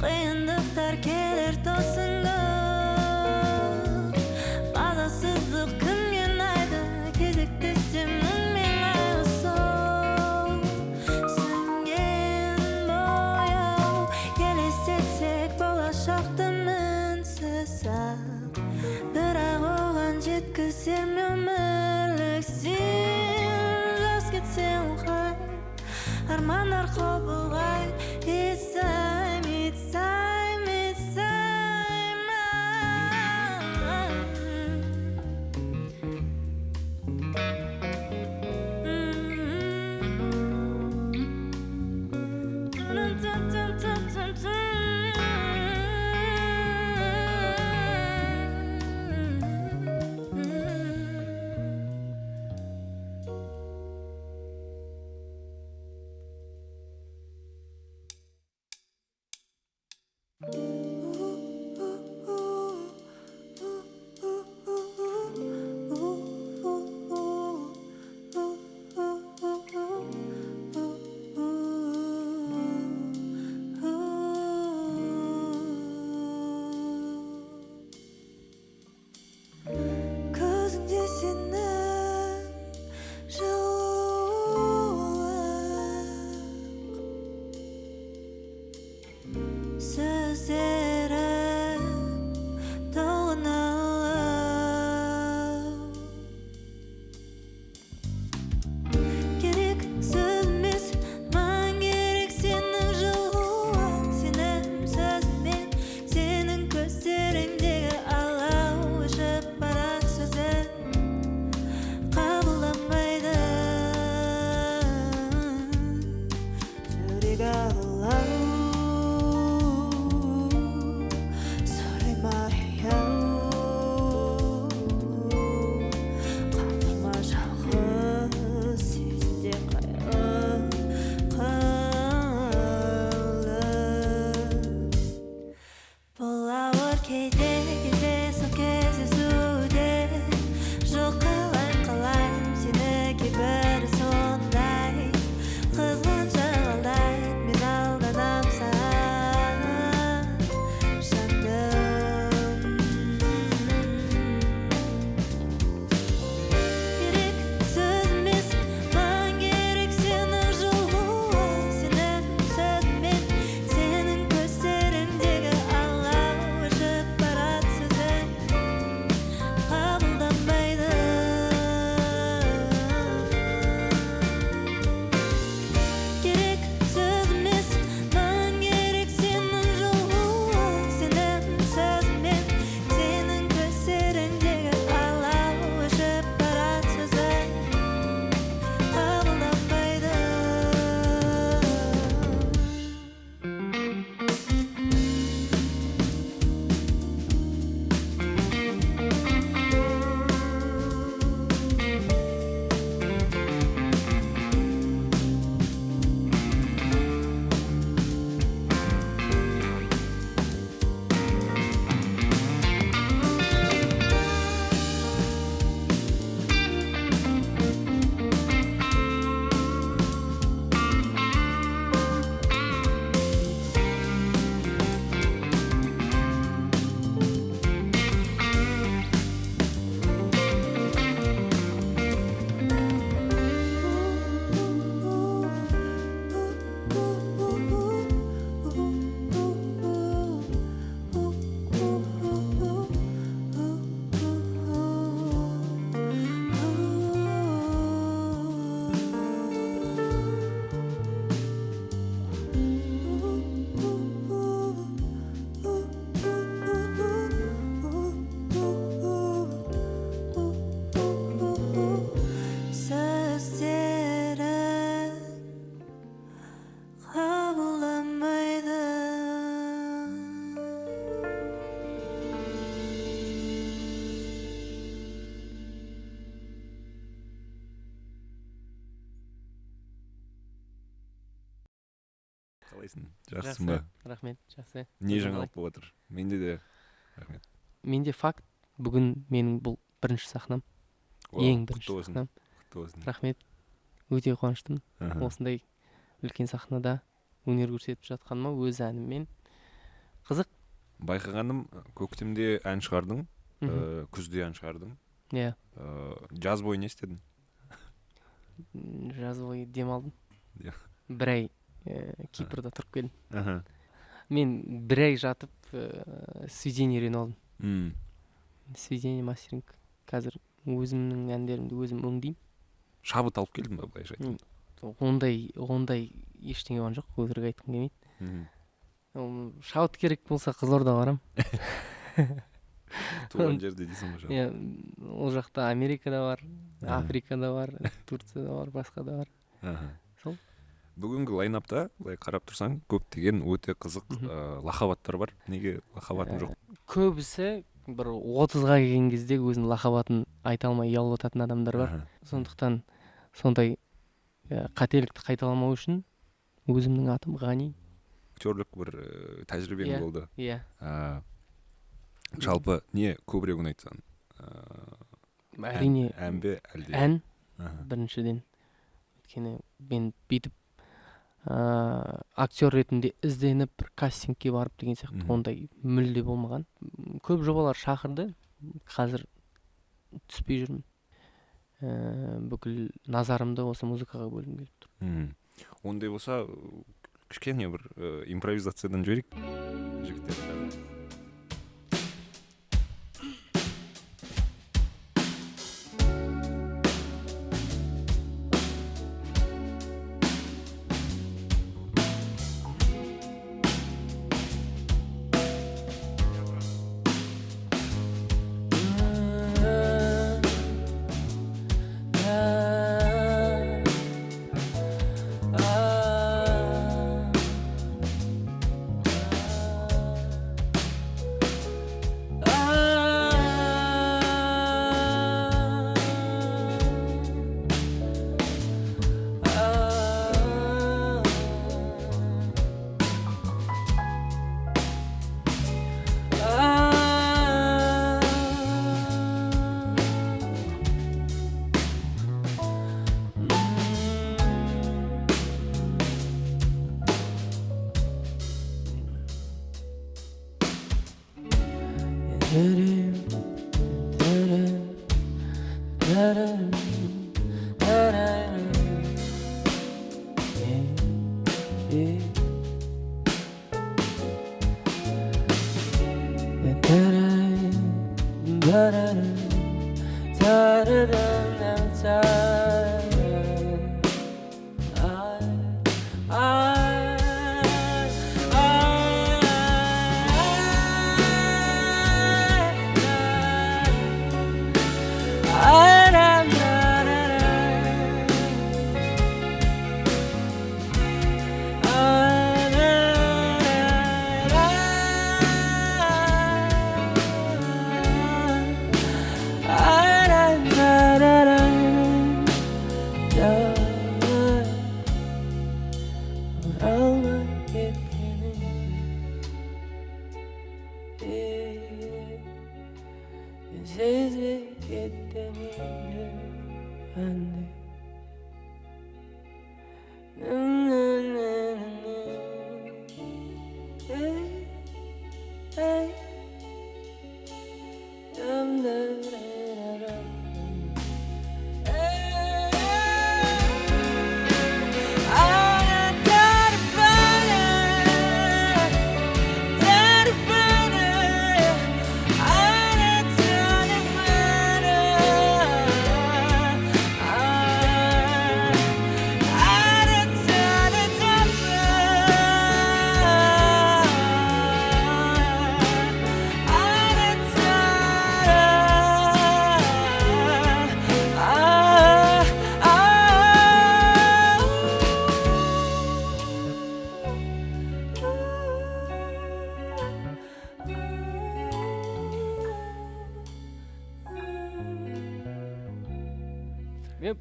қиындықтар келер тосын көп, мазасыздық күнге ұнайды, кезектесем мұңмен айлы сол, сөнген бояу, елестетсек болашақты мінсіз ақ, бірақ оған жеткізбей қалайсың, жақсың ба? Рахмет, жақсы. Не жаңалық болып жатыр? Менде де рахмет. Менде факт, бүгін менің бұл бірінші сахнам. Ең бірінші сахнам. Рахмет. Өте қуаныштымын. Осындай үлкен сахнада өнер көрсетіп жатқаныма, өз әніммен. Қызық. Байқағаным, көктемде ән шығардың, күзде ән шығардың. Иә. Жаз бойы не істедің? Жаз бойы демалдым. Бір ай Кипрда тұрып келдім. Мен бір ай жатып сведение үйреніп алдым. Сведение, мастеринг. Қазір өзімнің әндерімді өзім өңдеймін. Шабыт алып келдің ба, былайша айтқанда? Ондай ештеңе болған жоқ, өтірік айтқым келмейді. Шабыт керек болса Қызылорда барам. Туған жерде дейсің ғой. Иә, ол жақта Америкада бар, Африкада бар, Турцияда бар, басқа да бар. Сол. Бүгінгі лайнапта, былай қарап тұрсаң, көптеген өте қызық лақап аттар бар. Неге лақап атын жоқ? Көбісі бір 30-ға келген кезде өзінің лақап атын айта алмай ұялып жататын адамдар бар. Сондықтан сондай қателікті қайталамау үшін өзімнің атым Ғани. Актерлік бір тәжірибең болды. Иә. Жалпы не көбірек ұнайды саған? Әрине ән бе әлде? Ән біріншіден. Өйткені мен бүйтіп актер ретінде ізденіп бір кастингке барып деген сияқты ондай мүлде болмаған. Көп жобалар шақырды, қазір түспей жүрмін. Бүкіл назарымды осы музыкаға бөлгім келіп тұр. Ондай болса, кішкене бір импровизациядан жіберейік жігіттер.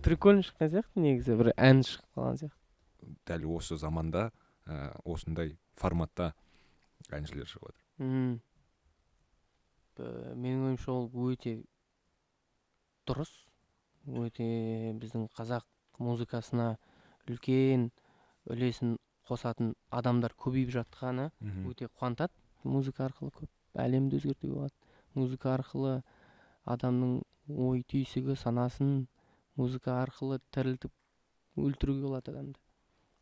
Прикольно шыққан сияқты, негізі бір ән шығып қалған сияқты. Дәл осы заманда осындай форматта әншілер шығып жатыр? Менің ойымша ол өте дұрыс, өте біздің қазақ музыкасына үлкен үлесін қосатын адамдар көбейіп жатқаны өте қуантады. Музыка арқылы көп әлемді өзгертуге болады. Музыка арқылы адамның ой түйсігі, санасын музыка арқылы тірілтіп өлтіруге болады адамды.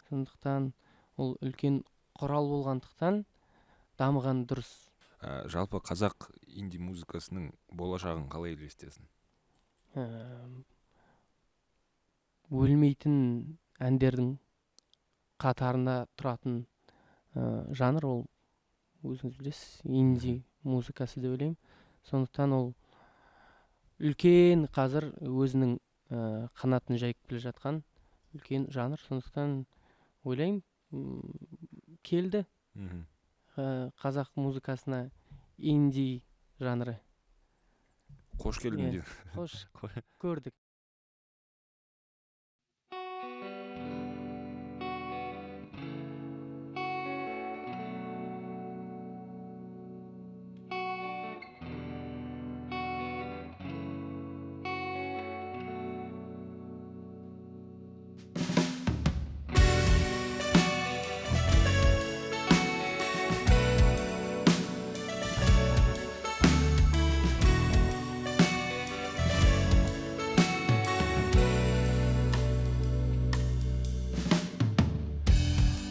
Сондықтан ол үлкен құрал болғандықтан дамыған дұрыс. Жалпы қазақ инди музыкасының болашағын қалай елестесің? Өлмейтін әндердің қатарында тұратын жанр ол өзіңіз білесіз, инди музыкасы деп ойлаймын. Сондықтан ол үлкен қазір өзінің қанатын жайып келе жатқан үлкен жанр. Сондықтан ойлаймын, келді қазақ музыкасына инди жанры. Қош келдің. Қош көрдік.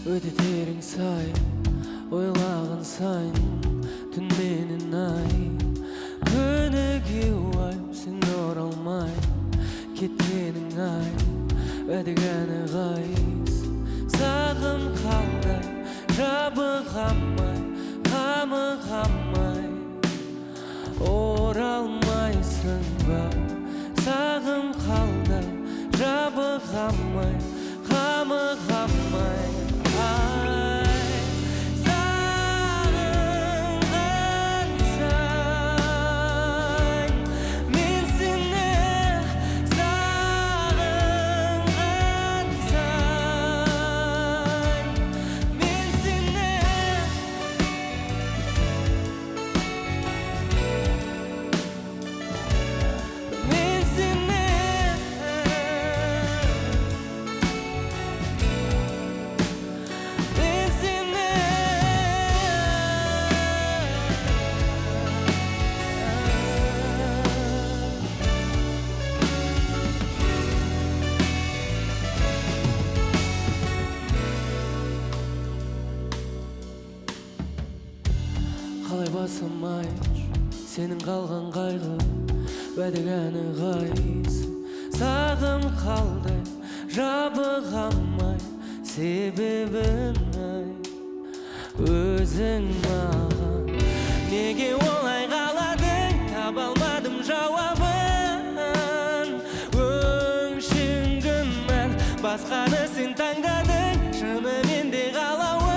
Өте терең сайын, ойлаған сайын, түн менен ай, күніге уайым, сен оралмай, кеткенің ай, өдегені ғайыз, сағым қалдай, жабығамай, қамығамай, оралмайсың ба, сағым қалдай, жабығамай, қамығамай. Қалай басамай, сенің қалған қайғы, уәдегені ғайыз, сағым қалдай, жабығамай, себебін ай, өзің маған неге олай қаладың, таба алмадым жауабын, өңшін күмән, басқаны сен таңдадың, шынымен де қалауын.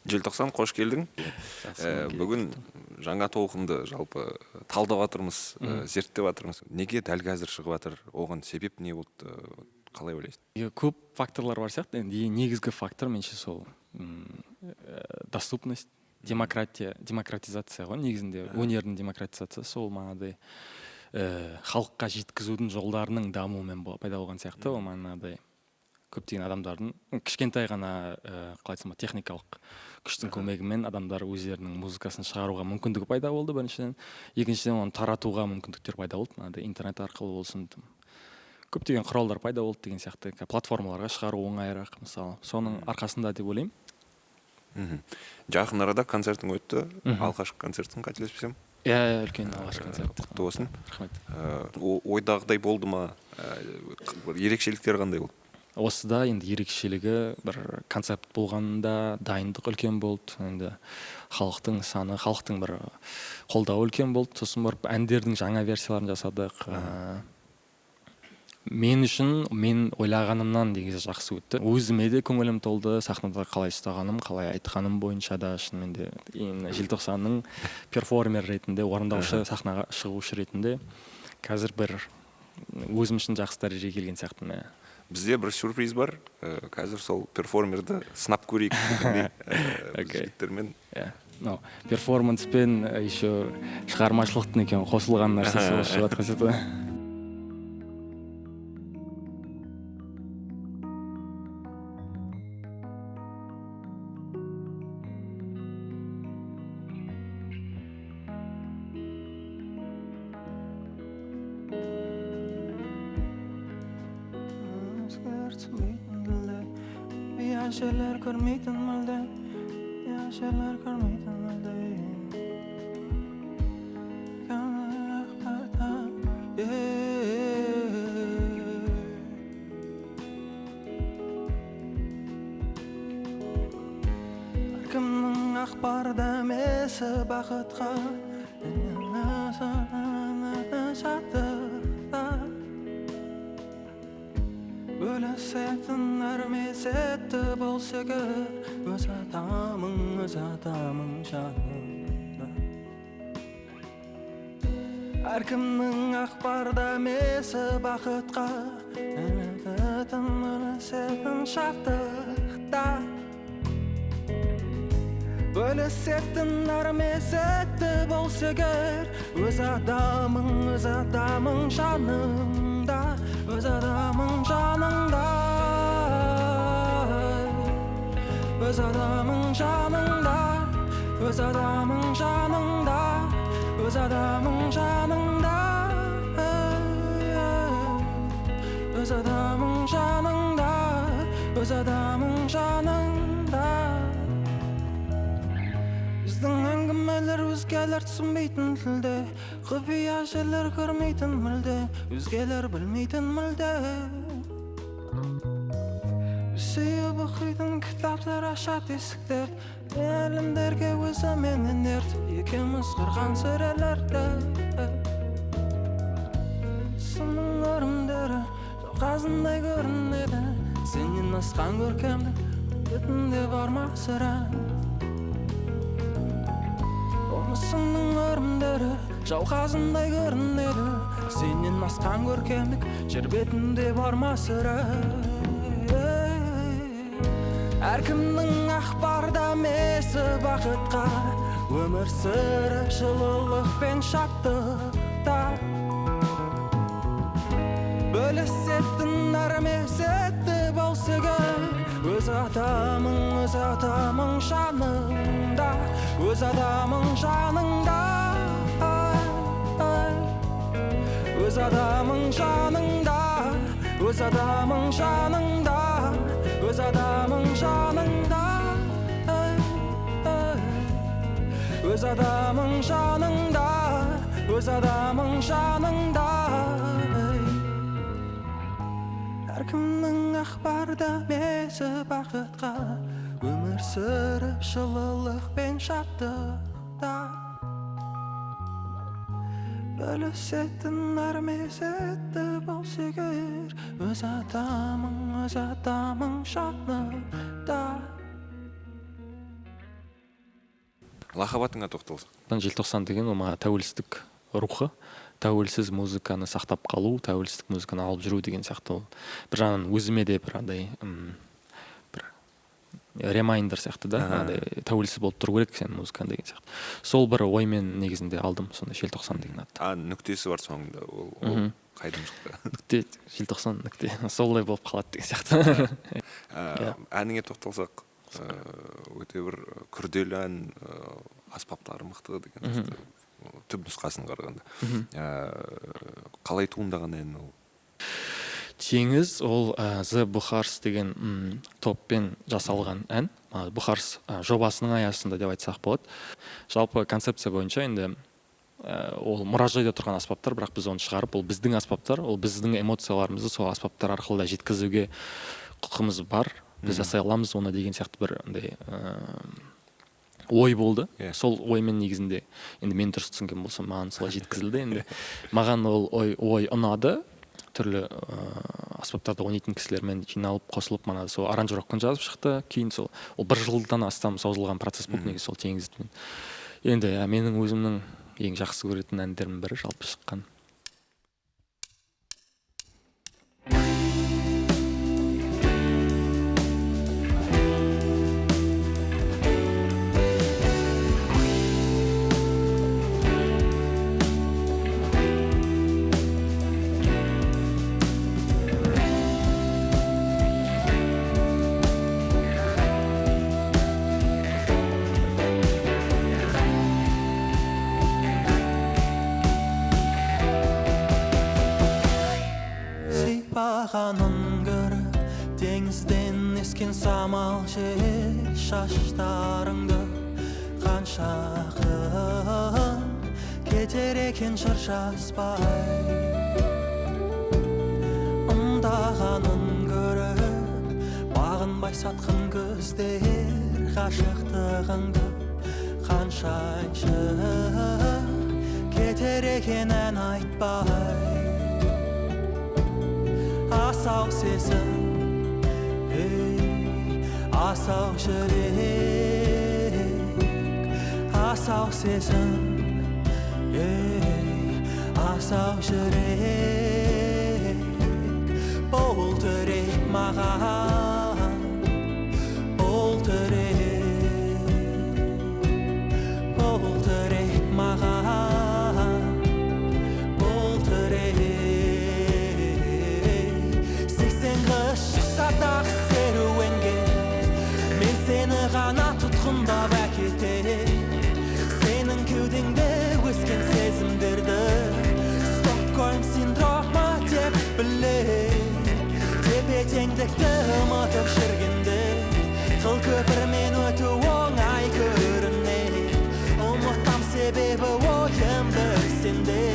Желтоқсан, қош келдің. Бүгін жаңа толқынды жалпы талдап жатырмыз, зерттеп жатырмыз. Неге дәл қазір шығып жатыр? Оған себеп не болды? Қалай ойлайсың? Көп факторлар бар сияқты. Енді негізгі фактор меніңше сол доступность, демократизация ғой негізінде, өнердің демократизациясы, ол манағыдай халыққа жеткізудің жолдарының дамуымен пайда болған сияқты. Ол манағыдай көптеген адамдардың кішкентай ғана қалай айтсам техникалық күштің көмегімен адамдар өздерінің музыкасын шығаруға мүмкіндігі пайда болды біріншіден. Екіншіден оны таратуға мүмкіндіктер пайда болды. Мынандай интернет арқылы болсын, көптеген құралдар пайда болды деген сияқты. Платформаларға шығару оңайырақ мысалы. Соның арқасында деп ойлаймын. Жақын арада концертің өтті, алғашқы концертің, қателеспесем. Иә, үлкен алғашқы концерт. Құтты болсын. Рахмет. Ойдағыдай болды ма? Ерекшеліктері қандай болды? Осыда енді ерекшелігі бір концепт болғанда дайындық үлкен болды. Енді халықтың саны, халықтың бір қолдауы үлкен болды. Сосын барып әндердің жаңа версияларын жасадық. Мен үшін, мен ойлағанымнан негізі жақсы өтті. Өзіме де көңілім толды. Сахнада қалай ұстағаным, қалай айтқаным бойынша да шынымен де желтоқсанның перформер ретінде, орындаушы, сахнаға шығушы ретінде қазір бір өзім үшін жақсы дәрежеге келген сияқтымын. Бізде бір сюрприз бар. Қазір сол перформерді сынап көрейік жігіттермен. Перформанспен еще шығармашылықтың екен қосылған нәрсесі осы жатқан сияқты. Yaşarlar görmeytin malda, yaşarlar görmeytin malda. Kanlar akbarda, Kimning akbarda mesi baqitqa, Bölesektin ermesetti bolsa gör öz adamın şanında Erkimnin akbarda mesi baqitqa Enetin bölesektin şartıqda Bölesektin ermesetti bolsa gör öz adamın şanında Öz adamın canında Öz adamın canında Öz adamın canında Öz adamın canında Öz adamın canında Öz adamın canında Bizden әңгімелер өзгелер түсінбейтін тілде Құпия жерлер көрмейтін мүлде Өзгелер білмейтін мүлде Сүйіп оқитын кітаптар ашат есіктер Әлемдерге өзіменен ерт Екеуміз құрған сөрелерді Сының өрімдері жоқазындай көрінеді Сенен асқан көркемдік бетінде бар ма сірә Болмысыңның өрімдері жауқазындай көрінеді Сенен асқан көркемдік жер бетінде бар ма сірә Әркімнің ақбарда месі бақытқа Өмір сүріп жылылық пен шаттықта Бөлісеттің әрмесетті болса көр Өз адамың жанында Өз адамың жаныңда Өз адамың жаныңда Өз адамың жаныңда Өз адамың жаныңда Өз адамың жаныңда Өз адамың жаныңда Әркімнің ақбарда месі бақытқа Өмір сүріп жылылық пен шаттықта Бөлісетін әрмесетті болса көр Өз адамың жанында Лақабатыңа тоқталсақ. Желтоқсан деген ол маған тәуелсіздік рухы Тәуелсіз музыканы сақтап қалу, тәуелсіздік музыканы алып жүру деген сияқты ол. Бір жағынан өзіме де бір андай ремайндер сияқты да, андай тәуелсіз болып тұру керек сен музыкаң деген сияқты. Сол бір оймен негізінде алдым сондай желтоқсан деген атты. Нүктесі бар соңында, ол қайдан шықты? Нүкте, желтоқсан нүкте, солай болып қалады деген сияқты. Әніңе тоқталсақ, өте бір күрделі ән, аспаптары мықты деген сияқты, түп нұсқасын қарағанда. Қалай туындаған ән ол? Теңіз ол The Бұхарс деген топпен жасалған ән. Бұхарс жобасының аясында деп айтсақ болады. Жалпы концепция бойынша енді ол мұражайда тұрған аспаптар, бірақ біз оны шығарып, ол біздің аспаптар, ол біздің эмоцияларымызды сол аспаптар арқылы да жеткізуге құқымыз бар. Біз жасай аламыз оны деген сияқты бір ой болды. Сол оймен негізінде, енді мен дұрыс түсінген болсам, маған солай жеткізілді. Енді маған ол ой ұнады. Түрлі аспаптарды ойнайтын кісілермен жиналып, қосылып, мана сол аранжировканы жазып шықты. Кейін сол ол 1 жылдан астам созылған процесс болды негізі сол теңізбен. Енді менің өзімнің ең жақсы көретін әндерімнің бірі жалпы шыққан. көріп теңізден ескен самал жел шаштарыңды қанша ақын кетер екен жыр жазбай ымдағанын көріп бағынбай сатқын көздер ғашықтығыңды қанша әнші кетер екен ән айтпай асау сезім асау жүрек асау сезім асау жүрек бол түрек маған бол түрек маған бол түрек сексен қыш садағы серуенге мен сені ғана тұтқындап әкетер сенің кеудеңде өскен сезімдерді Стокгольм синдромы деп білем тепе теңдікті ұмытып жүргенде қыл көпірмен өту оңай көрінеді ұмытам себебі ойым бір сенде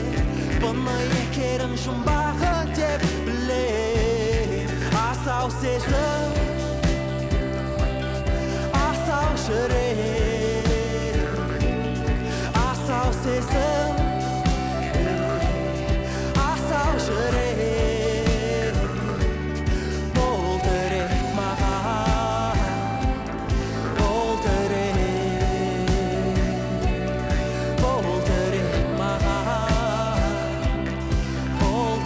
бұны екерін жұмбағы деп білем асау сезім асау жүрек асау сезім асау жүрек бол түрек маған бол түрек маған бол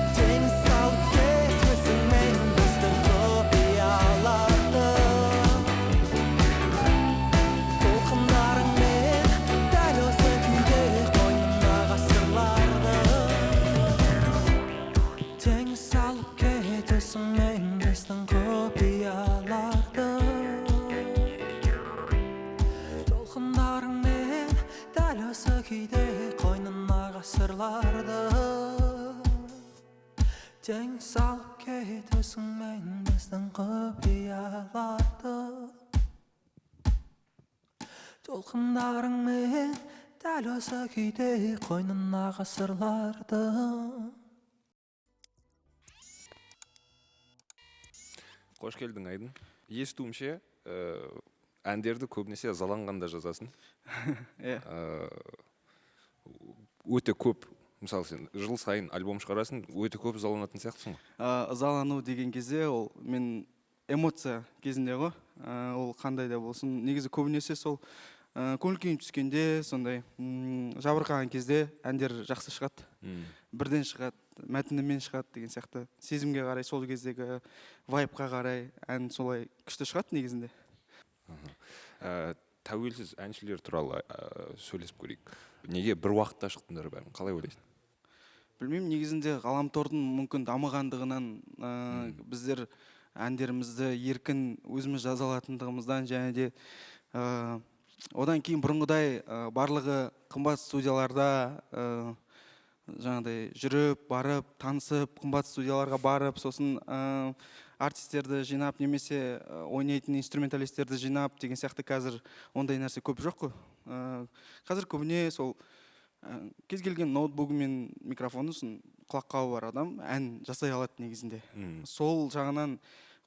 тең салып кетесің біздің құпияларды толқындарыңмен дәл осы күйде қойнына ғасырларды тең салып кетесің біздің құпияларды толқындарыңмен дәл осы күйде қойнына ғасырларды тең салып кетесің біздің құпияларды толқындарыңмен дәл осы күйде қойнына ғасырларды тең салып кетесің біздің құпияларды толқындарыңмен дәл осы күйде қойнына ғасырларды Қош келдің, Айдын. Естуімше, әндерді көбінесе ызаланғанда жазасың. Өте көп, мысалы сен жыл сайын альбом шығарасың, өте көп ызаланатын сияқтысың ғой. Ызалану деген кезде ол мен эмоция кезінде ғой, ол қандай да болсын. Негізі көбінесе сол көңіл күйім түскенде, сондай жабырқаған кезде әндер жақсы шығады. Бірден шығады, мәтінімен шығады деген сияқты. Сезімге қарай, сол кездегі вайбқа қарай ән солай күшті шығады негізінде. Тәуелсіз әншілер туралы сөйлесіп көрейік. Неге бір уақытта шықтыңдар бәрін? Қалай ойлайсың? Білмеймін, негізінде ғаламтордың мүмкін дамығандығынан біздер әндерімізді еркін өзіміз жаза алатындығымыздан, және де одан кейін бұрынғыдай барлығы қымбат студияларда жаңағыдай жүріп, барып, танысып, қымбат студияларға барып, сосын артистерді жинап, немесе ойнайтын инструменталистерді жинап деген сияқты қазір ондай нәрсе көп жоқ қой. Қазір көбіне сол кез келген ноутбугі мен микрофоны құлаққабы бар адам ән жасай алады негізінде. Сол жағынан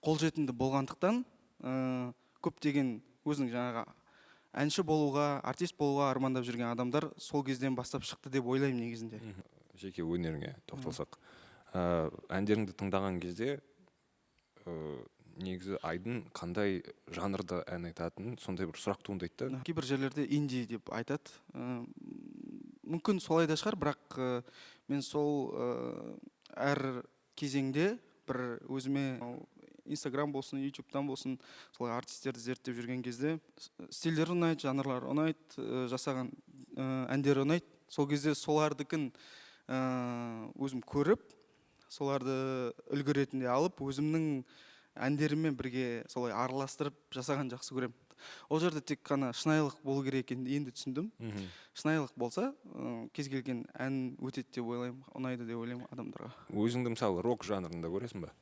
қолжетімді болғандықтан көптеген өзінің жаңағы әнші болуға, артист болуға армандап жүрген адамдар сол кезден бастап шықты деп ойлаймын негізінде. Жеке өнеріңе тоқталсақ. Әндеріңді тыңдаған кезде негізі Айдын қандай жанрда ән айтатынын сондай бір сұрақ туындайды да. Кейбір жерлерде инди деп айтады. Мүмкін солай да шығар, бірақ мен сол әр кезеңде бір өзіме Инстаграм болсын, ютубтан болсын, солай артистерді зерттеп жүрген кезде стильдер ұнайды, жанрлар ұнайды, жасаған әндер ұнайды. Сол кезде солардыкін өзім көріп, соларды үлгі ретінде алып, өзімнің әндеріммен бірге солай араластырып жасаған жақсы көремін. Ол жерде тек қана шынайылық болу керек екенін енді түсіндім. Шынайылық болса, кез келген ән өтеді деп ойлаймын, ұнайды деп ойлаймын адамдарға. Өзіңді мысалы рок жанрында көресің ба?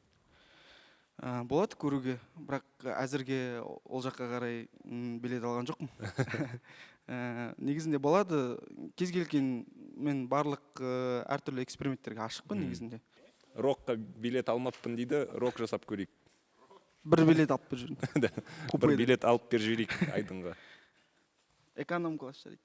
Болады көруге, бірақ әзірге ол жаққа қарай билет алған жоқпын. Негізінде болады, кез келген мен барлық әртүрлі эксперименттерге ашықпын негізінде. Рокқа билет алмаппын дейді, рок жасап көрейік. Бір билет алып бер жүрін. Бір билет алып бер жіберейік Айдынға. Эконом класс жарайды.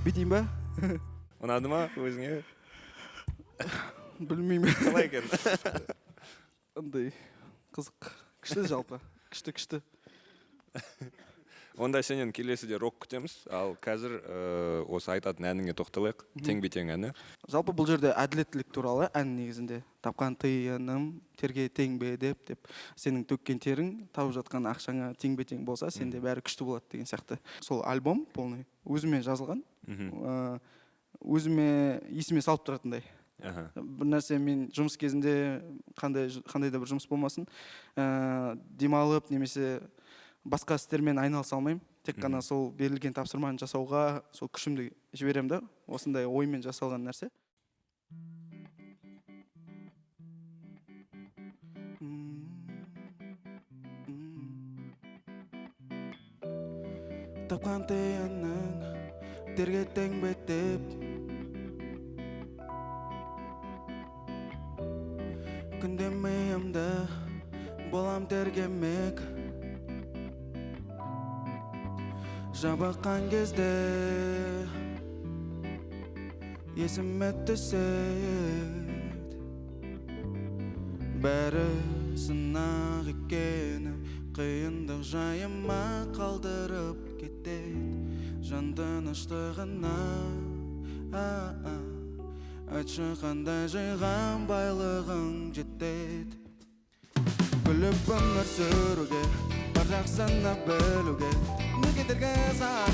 Битейін ба? Ұнады ма өзіңе? Білмеймін. Қалай екен? Андай қызық. Күшті жалпы. Күшті. Онда сенен келесіде рок күтеміз, ал қазір осы айтатын әніңе тоқталайық. Тең-бе-тең әні. Жалпы бұл жерде әділеттілік туралы ән негізінде. Тапқан тиыным терге тең бе деп, сенің төккен терің тауып жатқан ақшаңа тең-бе-тең болса, сенде бәрі күшті болады деген сияқты. Сол альбом полный өзіме жазылған. Өзіме есіме салып тұратындай. Бір нәрсе мен жұмыс кезінде қандай да бір жұмыс болмасын, демалып немесе басқа істермен айналыса алмаймын. Тек қана сол берілген тапсырманы жасауға сол күшімді жіберемін да, осындай оймен жасалған нәрсе. Тапқан тиының терге тең бе деп, күнде миымды болам тергемек. Жабыққан кезде есіме түсет, бәрі сынақ екені, қиындық жайыма қалдырып кетет. Жан тыныштығына айтшы қандай жиған байлығың жетет. Күліп өмір сүруге, бар жақсыны білуге, неге дергізам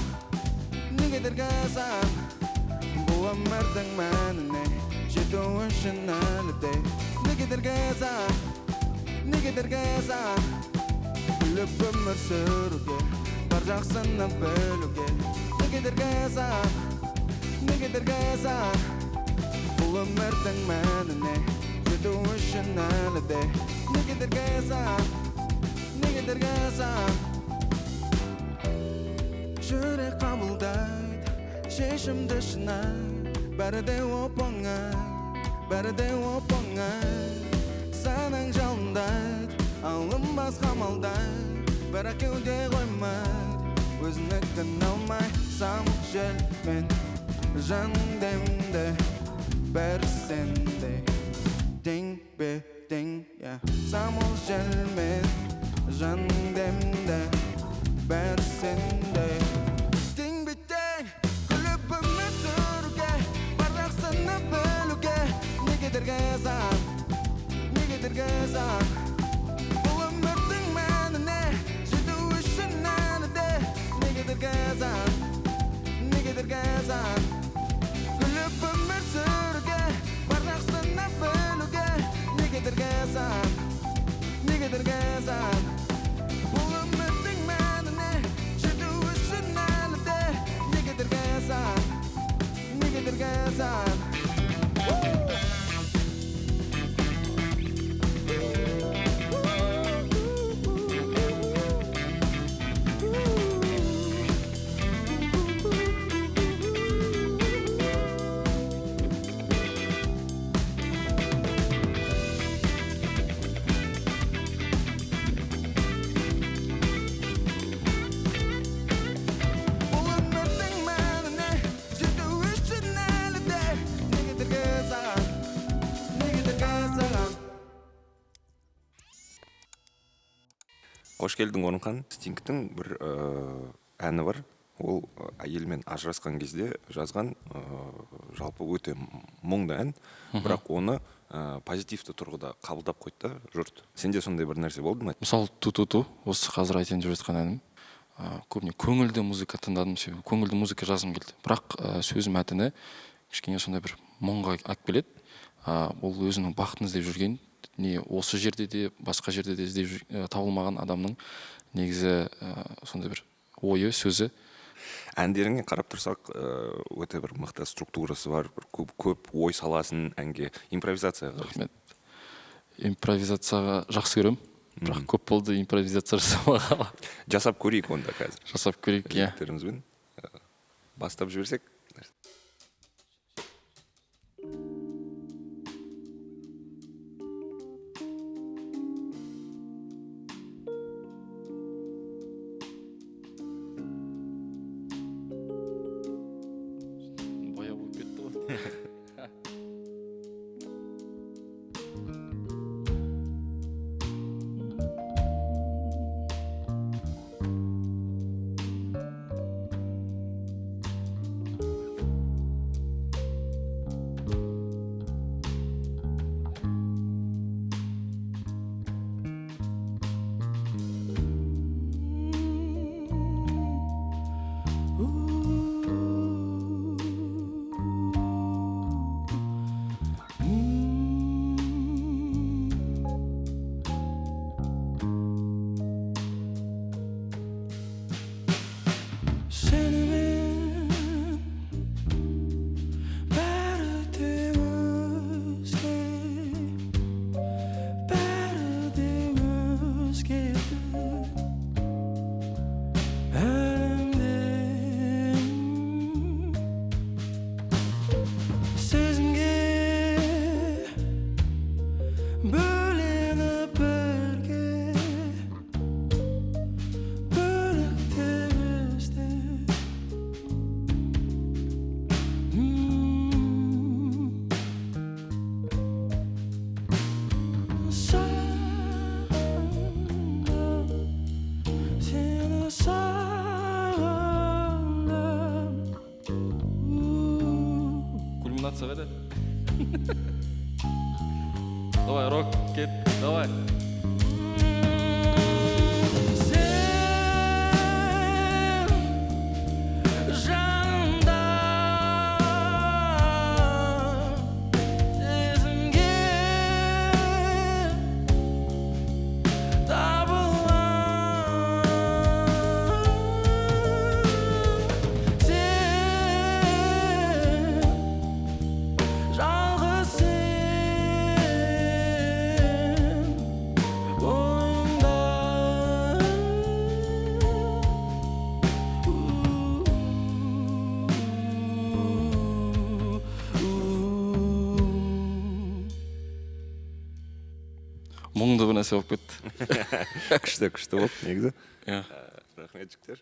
бұл өмірдің мәніне жету үшін әлі де. Неге дергізам күліп өмір сүруге, бар жақсыны білуге, неге дергізам бұл өмірдің мәніне жету үшін әлі де. Неге дергізам жүрек қабылдайды шешімді шынай, бәрі де оп-оңай, санаң жалындайды, алынбас қамалдайды, бірақ кеуде қоймайды, өзінікін алмай. Самыл желмен жан демді, бәрі сенде, тең бе тең, самыл желмен жан демді, бәрі сенде. Неге дергізам бұл өмірдің мәніне жету үшін әлі де. Неге дергізам күліп өмір сүруге, бар жақсыны білуге. Неге дергізам бұл өмірдің мәніне жету үшін әлі де. Неге дергізам Қош келдің Орынхан. Стингтің бір әні бар. Ол әйелмен ажырасқан кезде жазған, жалпы өте мұңды ән, бірақ оны позитивті тұрғыда қабылдап қойды да жұрт. Сенде сондай бір нәрсе болды ма? Мысалы ту-ту-ту, осы қазір айтайын деп жатқан әнім. Көбіне көңілді музыка тыңдадым, себебі көңілді музыка жазғым келді. Бірақ сөз мәтіні кішкене сондай бір мұңға алып келеді. Ол өзінің бақытын іздеп жүрген, не осы жерде де басқа жерде де іздеп табылмаған адамның негізі сондай бір ойы, сөзі. Әндеріңе қарап тұрсақ, өте бір мықты структурасы бар, көп ой саласын әнге. Импровизацияға. Рахмет. Импровизацияға жақсы көрем, бірақ көп болды импровизация жасамағалы. Жасап көрейік онда қазір. Жасап көрейік, иә. Бастап жіберсек. Номинация қайда? Давай, рок, кет, давай. Мұңды бір нәрсе болып кетті. Күшті болды негізі. Иә. Рахмет жігіттер.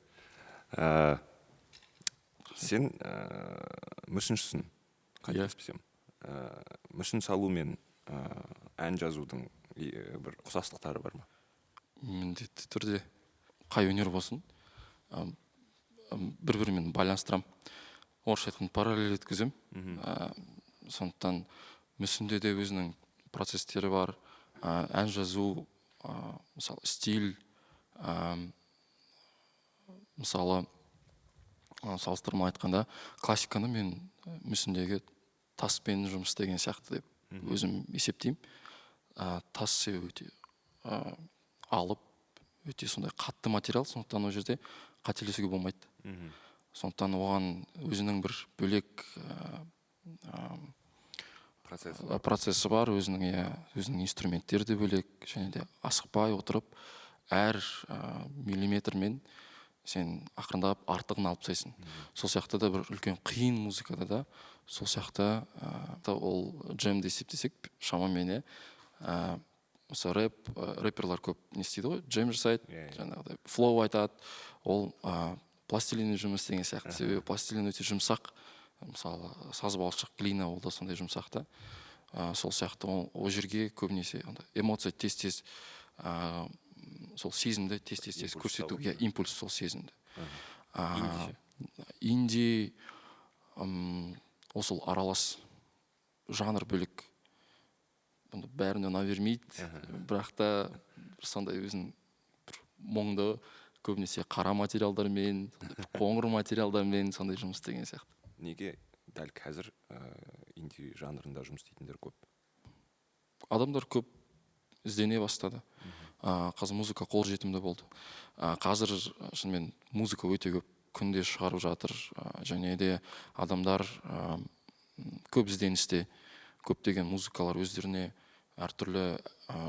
Сен мүсіншісің, қателеспесем. Мүсін салу мен ән жазудың бір ұқсастықтары бар ма? Міндетті түрде қай өнер болсын, бір-бірімен байланыстырам. Орысша айтқанда параллель еткізем. Сондықтан мүсінде де өзінің процестері бар. Ән жазу, мысалы стиль, мысалы салыстырма айтқанда классиканы мен мүсіндегі таспен жұмыс деген сияқты деп өзім есептеймін. Тас өте алып, өте сондай қатты материал, сондықтан ол жерде қателесуге болмайды. Сондықтан оған өзінің бір бөлек процесі бар, өзінің инструменттері де бөлек, және де асықпай отырып, әр миллиметрмен сен ақырындап артығын алып тастайсың. Сол сияқты да бір үлкен қиын музыкада да сол сияқты ол джем деп есептесек, шамамен осы рэперлар көп не істейді ғой, джем жасайды, жаңағыдай флоу айтады, ол пластилинмен жұмыс деген сияқты. Себебі пластилин өте жұмсақ. Мысалы, саз балшық, глина ол да сондай жұмсақта. Сол сияқты ол жерге көбінесе эмоция тез-тез, сол сезімді тез-тез көрсету, импульс сол сезімді. Инди ол сол аралас жанр бөлек. Бәріне ұна бермейді, бірақ та сондай өзінің мұңды, көбінесе қара материалдармен, қоңыр материалдармен сондай жұмыс деген сияқты. Неге дәл қазір инди жанрында жұмыс істейтіндер көп? Адамдар көп іздене бастады. Қазір музыка қолжетімді болды. Қазір шынымен музыка өте көп күнде шығарып жатыр, және де адамдар көп ізденісте, көптеген музыкалар өздеріне әртүрлі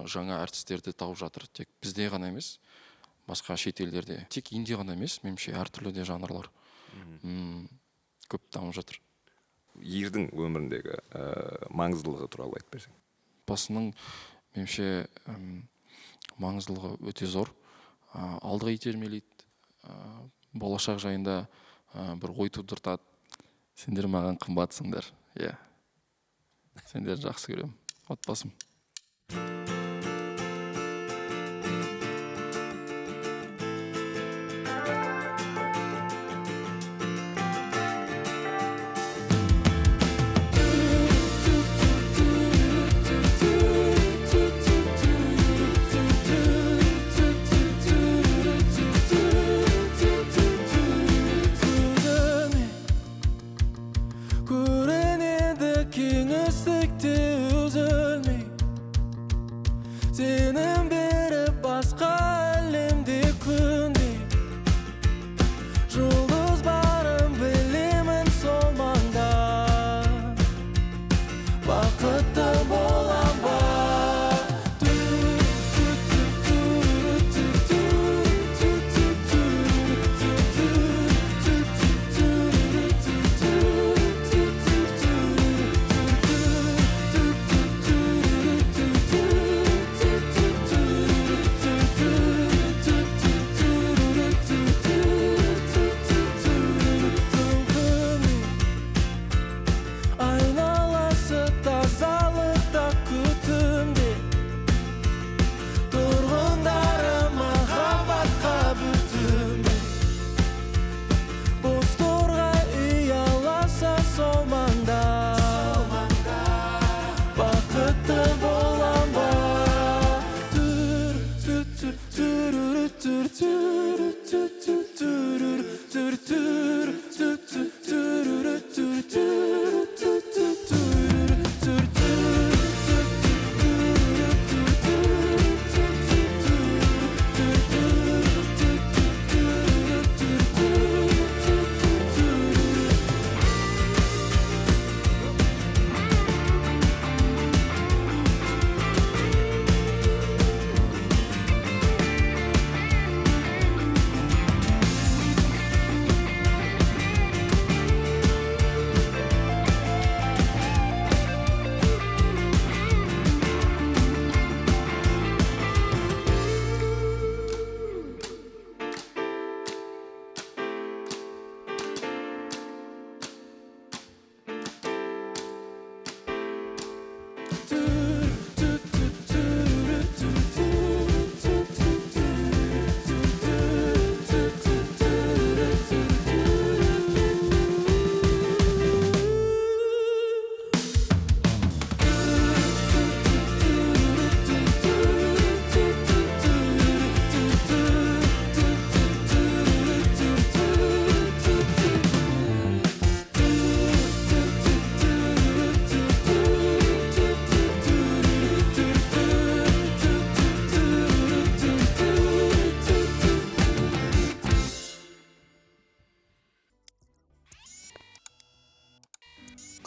жаңа әртістерді тауып жатыр. Тек бізде ғана емес, басқа шет елдерде. Тек инди ғана емес, меніңше әртүрлі де жанрлар көп дамып жатыр. Ердің өміріндегі маңыздылығы туралы айтып берсең. Басының меніңше маңыздылығы өте зор. Алдыға итермелейді. Болашақ жайында бір ой тудыртады. Сендер маған қымбатсыңдар. Иә. Сендер жақсы көремін. Отбасым.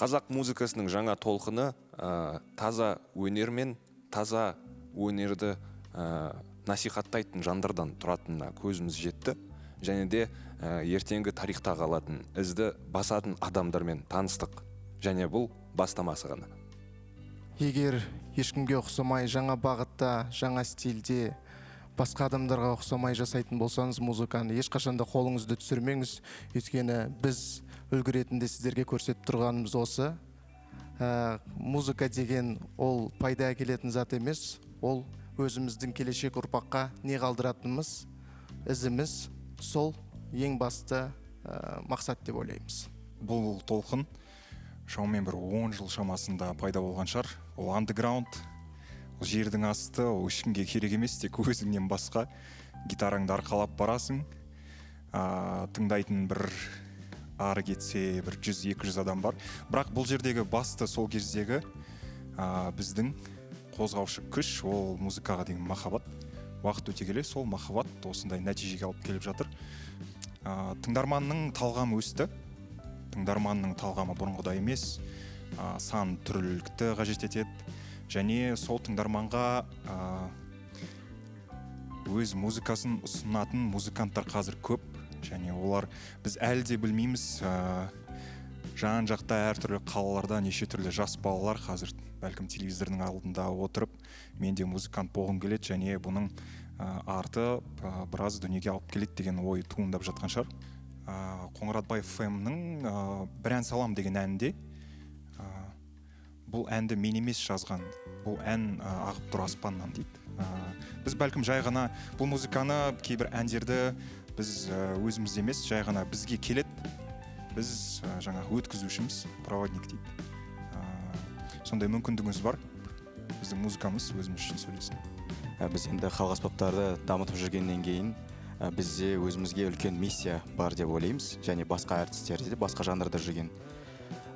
қазақ музыкасының жаңа толқыны таза өнер мен таза өнерді насихаттайтын жандардан тұратынына көзіміз жетті, және де ертеңгі тарихта қалатын ізді басатын адамдармен таныстық, және бұл бастамасы ғана. Егер ешкімге ұқсамай жаңа бағытта, жаңа стильде, басқа адамдарға ұқсамай жасайтын болсаңыз, музыканы ешқашанда қолыңызды түсірмеңіз, өйткені біз үлгі ретінде сіздерге көрсетіп тұрғанымыз осы. Музыка деген ол пайда әкелетін зат емес, ол өзіміздің келешек ұрпаққа не қалдыратынымыз, ізіміз, сол ең басты мақсат деп ойлаймыз. Бұл толқын шамамен бір 10 жыл шамасында пайда болған шығар. Ол андеграунд, ол жердің асты, ол ешкімге керек емес, тек өзіңнен басқа гитараңды арқалап барасың, тыңдайтын бір ары кетсе бір 100-200 адам бар. Бірақ бұл жердегі басты сол кездегі біздің қозғаушы күш, ол музыкаға деген махаббат. Уақыт өте келе сол махаббат осындай нәтижеге алып келіп жатыр. Тыңдарманның талғамы өсті. Тыңдарманның талғамы бұрынғыдай емес, сан түрлілікті қажет етеді. Және сол тыңдарманға өз музыкасын ұсынатын музыканттар қазір көп. Және олар біз әлі де білмейміз, жан жақта әртүрлі қалаларда неше түрлі жас балалар қазір бәлкім телевизордың алдында отырып, мен де музыкант болғым келеді, және бұның арты біраз дүниеге алып келеді деген ой туындап жатқан шығар. Қоңыратбай FM-нің бір ән салам деген әнінде, бұл әнді мен емес жазған, бұл ән ағып тұр аспаннан дейді. Біз бәлкім жай ғана бұл музыканы, кейбір әндерді біз өзіміз емес, жай ғана бізге келеді, біз жаңа өткізушіміз, проводник дейді. Сондай мүмкіндігіміз бар, біздің музыкамыз өзіміз үшін сөйлесін. Біз енді халық аспаптарды дамытып жүргеннен кейін бізде өзімізге үлкен миссия бар деп ойлаймыз, және басқа әртістерде де, басқа жанрда жүрген.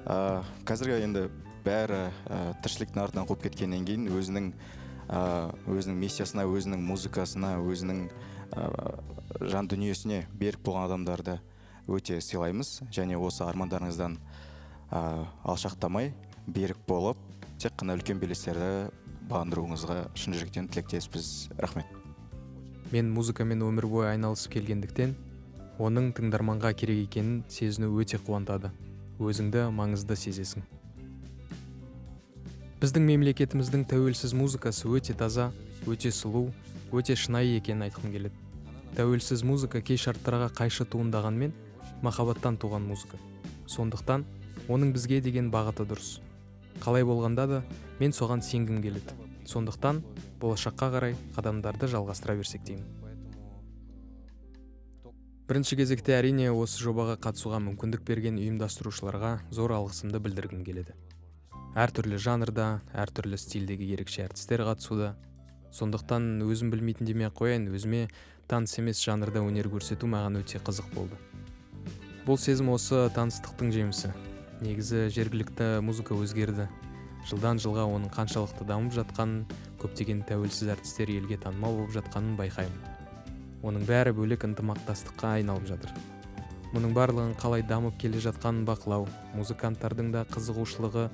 Қазіргі енді бәрі тіршіліктің артынан қуып кеткеннен кейін өзінің миссиясына, өзінің музыкасына, өзінің жан дүниесіне берік болған адамдарды өте сыйлаймыз, және осы армандарыңыздан алшақтамай, берік болып, тек қана үлкен белестерді бағындыруыңызға шын жүректен тілектеспіз. Рахмет. Мен музыкамен өмір бойы айналысып келгендіктен, оның тыңдарманға керек екенін сезіну өте қуантады. Өзіңді маңызды сезесің. Біздің мемлекетіміздің тәуелсіз музыкасы өте таза, өте сұлу, өте шынайы екенін айтқым келеді. Тәуелсіз музыка кей шарттарға қайшы туындағанмен, махаббаттан туған музыка. Сондықтан, оның бізге деген бағыты дұрыс. Қалай болғанда да, мен соған сенгім келеді. Сондықтан, болашаққа қарай қадамдарды жалғастыра берсек деймін. Бірінші кезекте әрине осы жобаға қатысуға мүмкіндік берген ұйымдастырушыларға зор алғысымды білдіргім келеді. Әртүрлі жанрда, әртүрлі стильдегі ерекше әртістер қатысуда. Сондықтан өзім білмейтін демей қояйын, өзіме таныс емес жанрда өнер көрсету маған өте қызық болды. Бұл сезім осы таныстықтың жемісі. Негізі жергілікті музыка өзгерді. Жылдан жылға оның қаншалықты дамып жатқанын, көптеген тәуелсіз әртістер елге танымал болып жатқанын байқаймын. Оның бәрі бөлек ынтымақтастыққа айналып жатыр. Мұның барлығын қалай дамып келе жатқанын бақылау, музыканттардың да қызығушылығы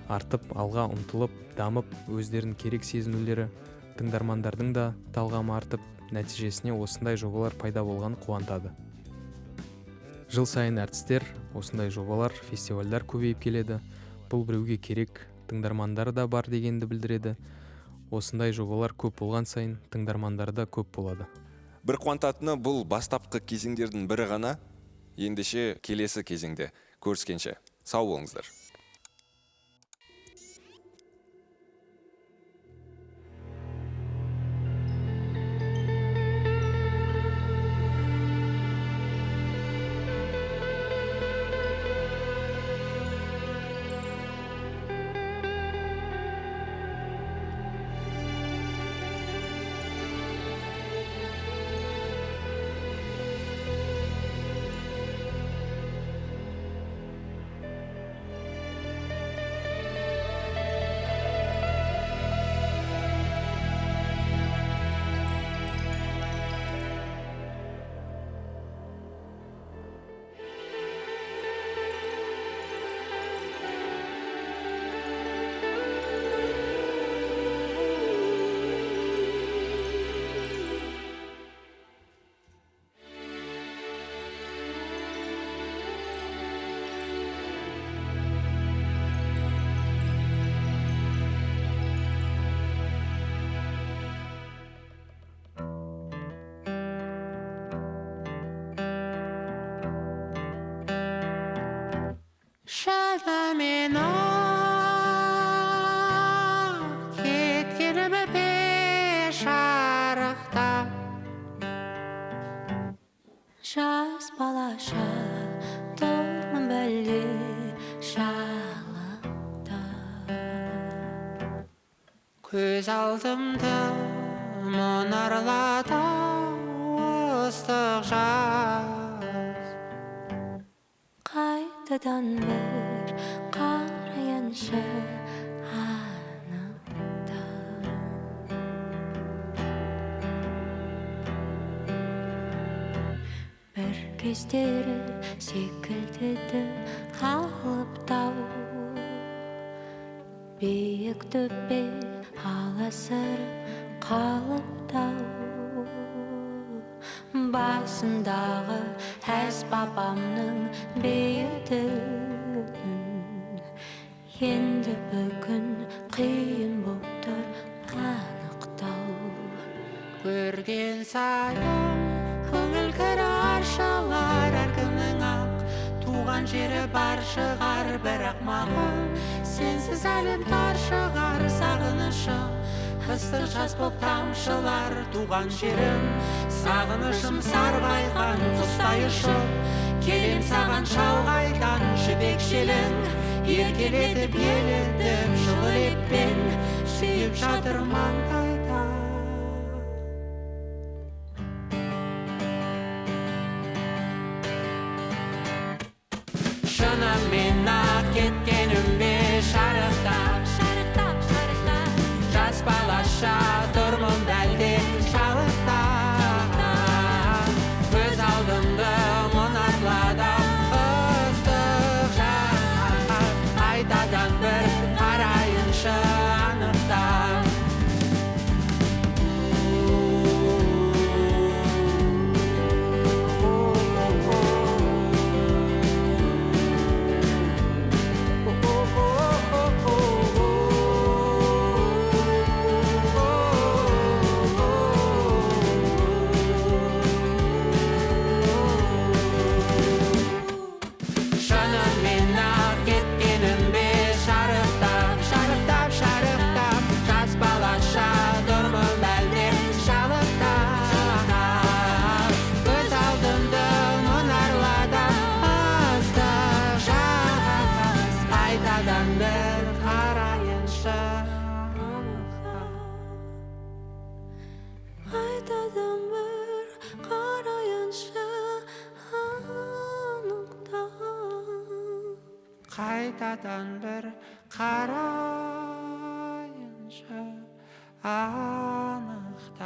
артып, алға ұмтылып, дамып, өздерін керек сезінулері, тыңдармандардың да талғамы артып, нәтижесіне осындай жобалар пайда болған қуантады. Жыл сайын әртістер, осындай жобалар, фестивальдар көбейіп келеді. Бұл біреуге керек, тыңдармандары да бар дегенді білдіреді. Осындай жобалар көп болған сайын, тыңдармандары да көп болады. Бір қуантатыны бұл бастапқы кезеңдердің бірі ғана, ендеше келесі кезеңде көріскенше. Сау болыңыздар. көз алдымды мұнарлады ыстық жаз. Қайтадан бір қараяншы анықта. Бір кездері секілдеді алып тау, биік төбе аласырып қалып тау. Басындағы әсбабамның бейітін енді бүгін қиын боп тұр анықтау. Көрген сайын көңіл кірі аршалар, әркімнің ақ туған жері бар шығар, бірақ маған сенсіз әлем тар шығар. Сағынышым ыстық жас боп тамшылар, туған жерім сағынышым сарғайған құстай ұшып келем саған шалғайдан. Жібек желің еркелетіп елітіп жылы леппен сүйіп жатыр маңдайда. Шынымен ақ кеткенім бе шарықтап, жас балаша тұрмын бәлде шалықтап. Көз алдымды мұнарлады ыстық жаз, қайтадан бір қарайыншы анықтап. Шынымен ақ кеткенім бе шарықтап, шарықтап, шарықтап, жас балаша тұрмын бәлде шалықтап. Көз алдымды мұнарлады ыстық жаз, қайтадан бір қарайыншы анықтап. Қайтадан бір қараяншы анықтап. Қайтадан бір қарайыншы анықтап.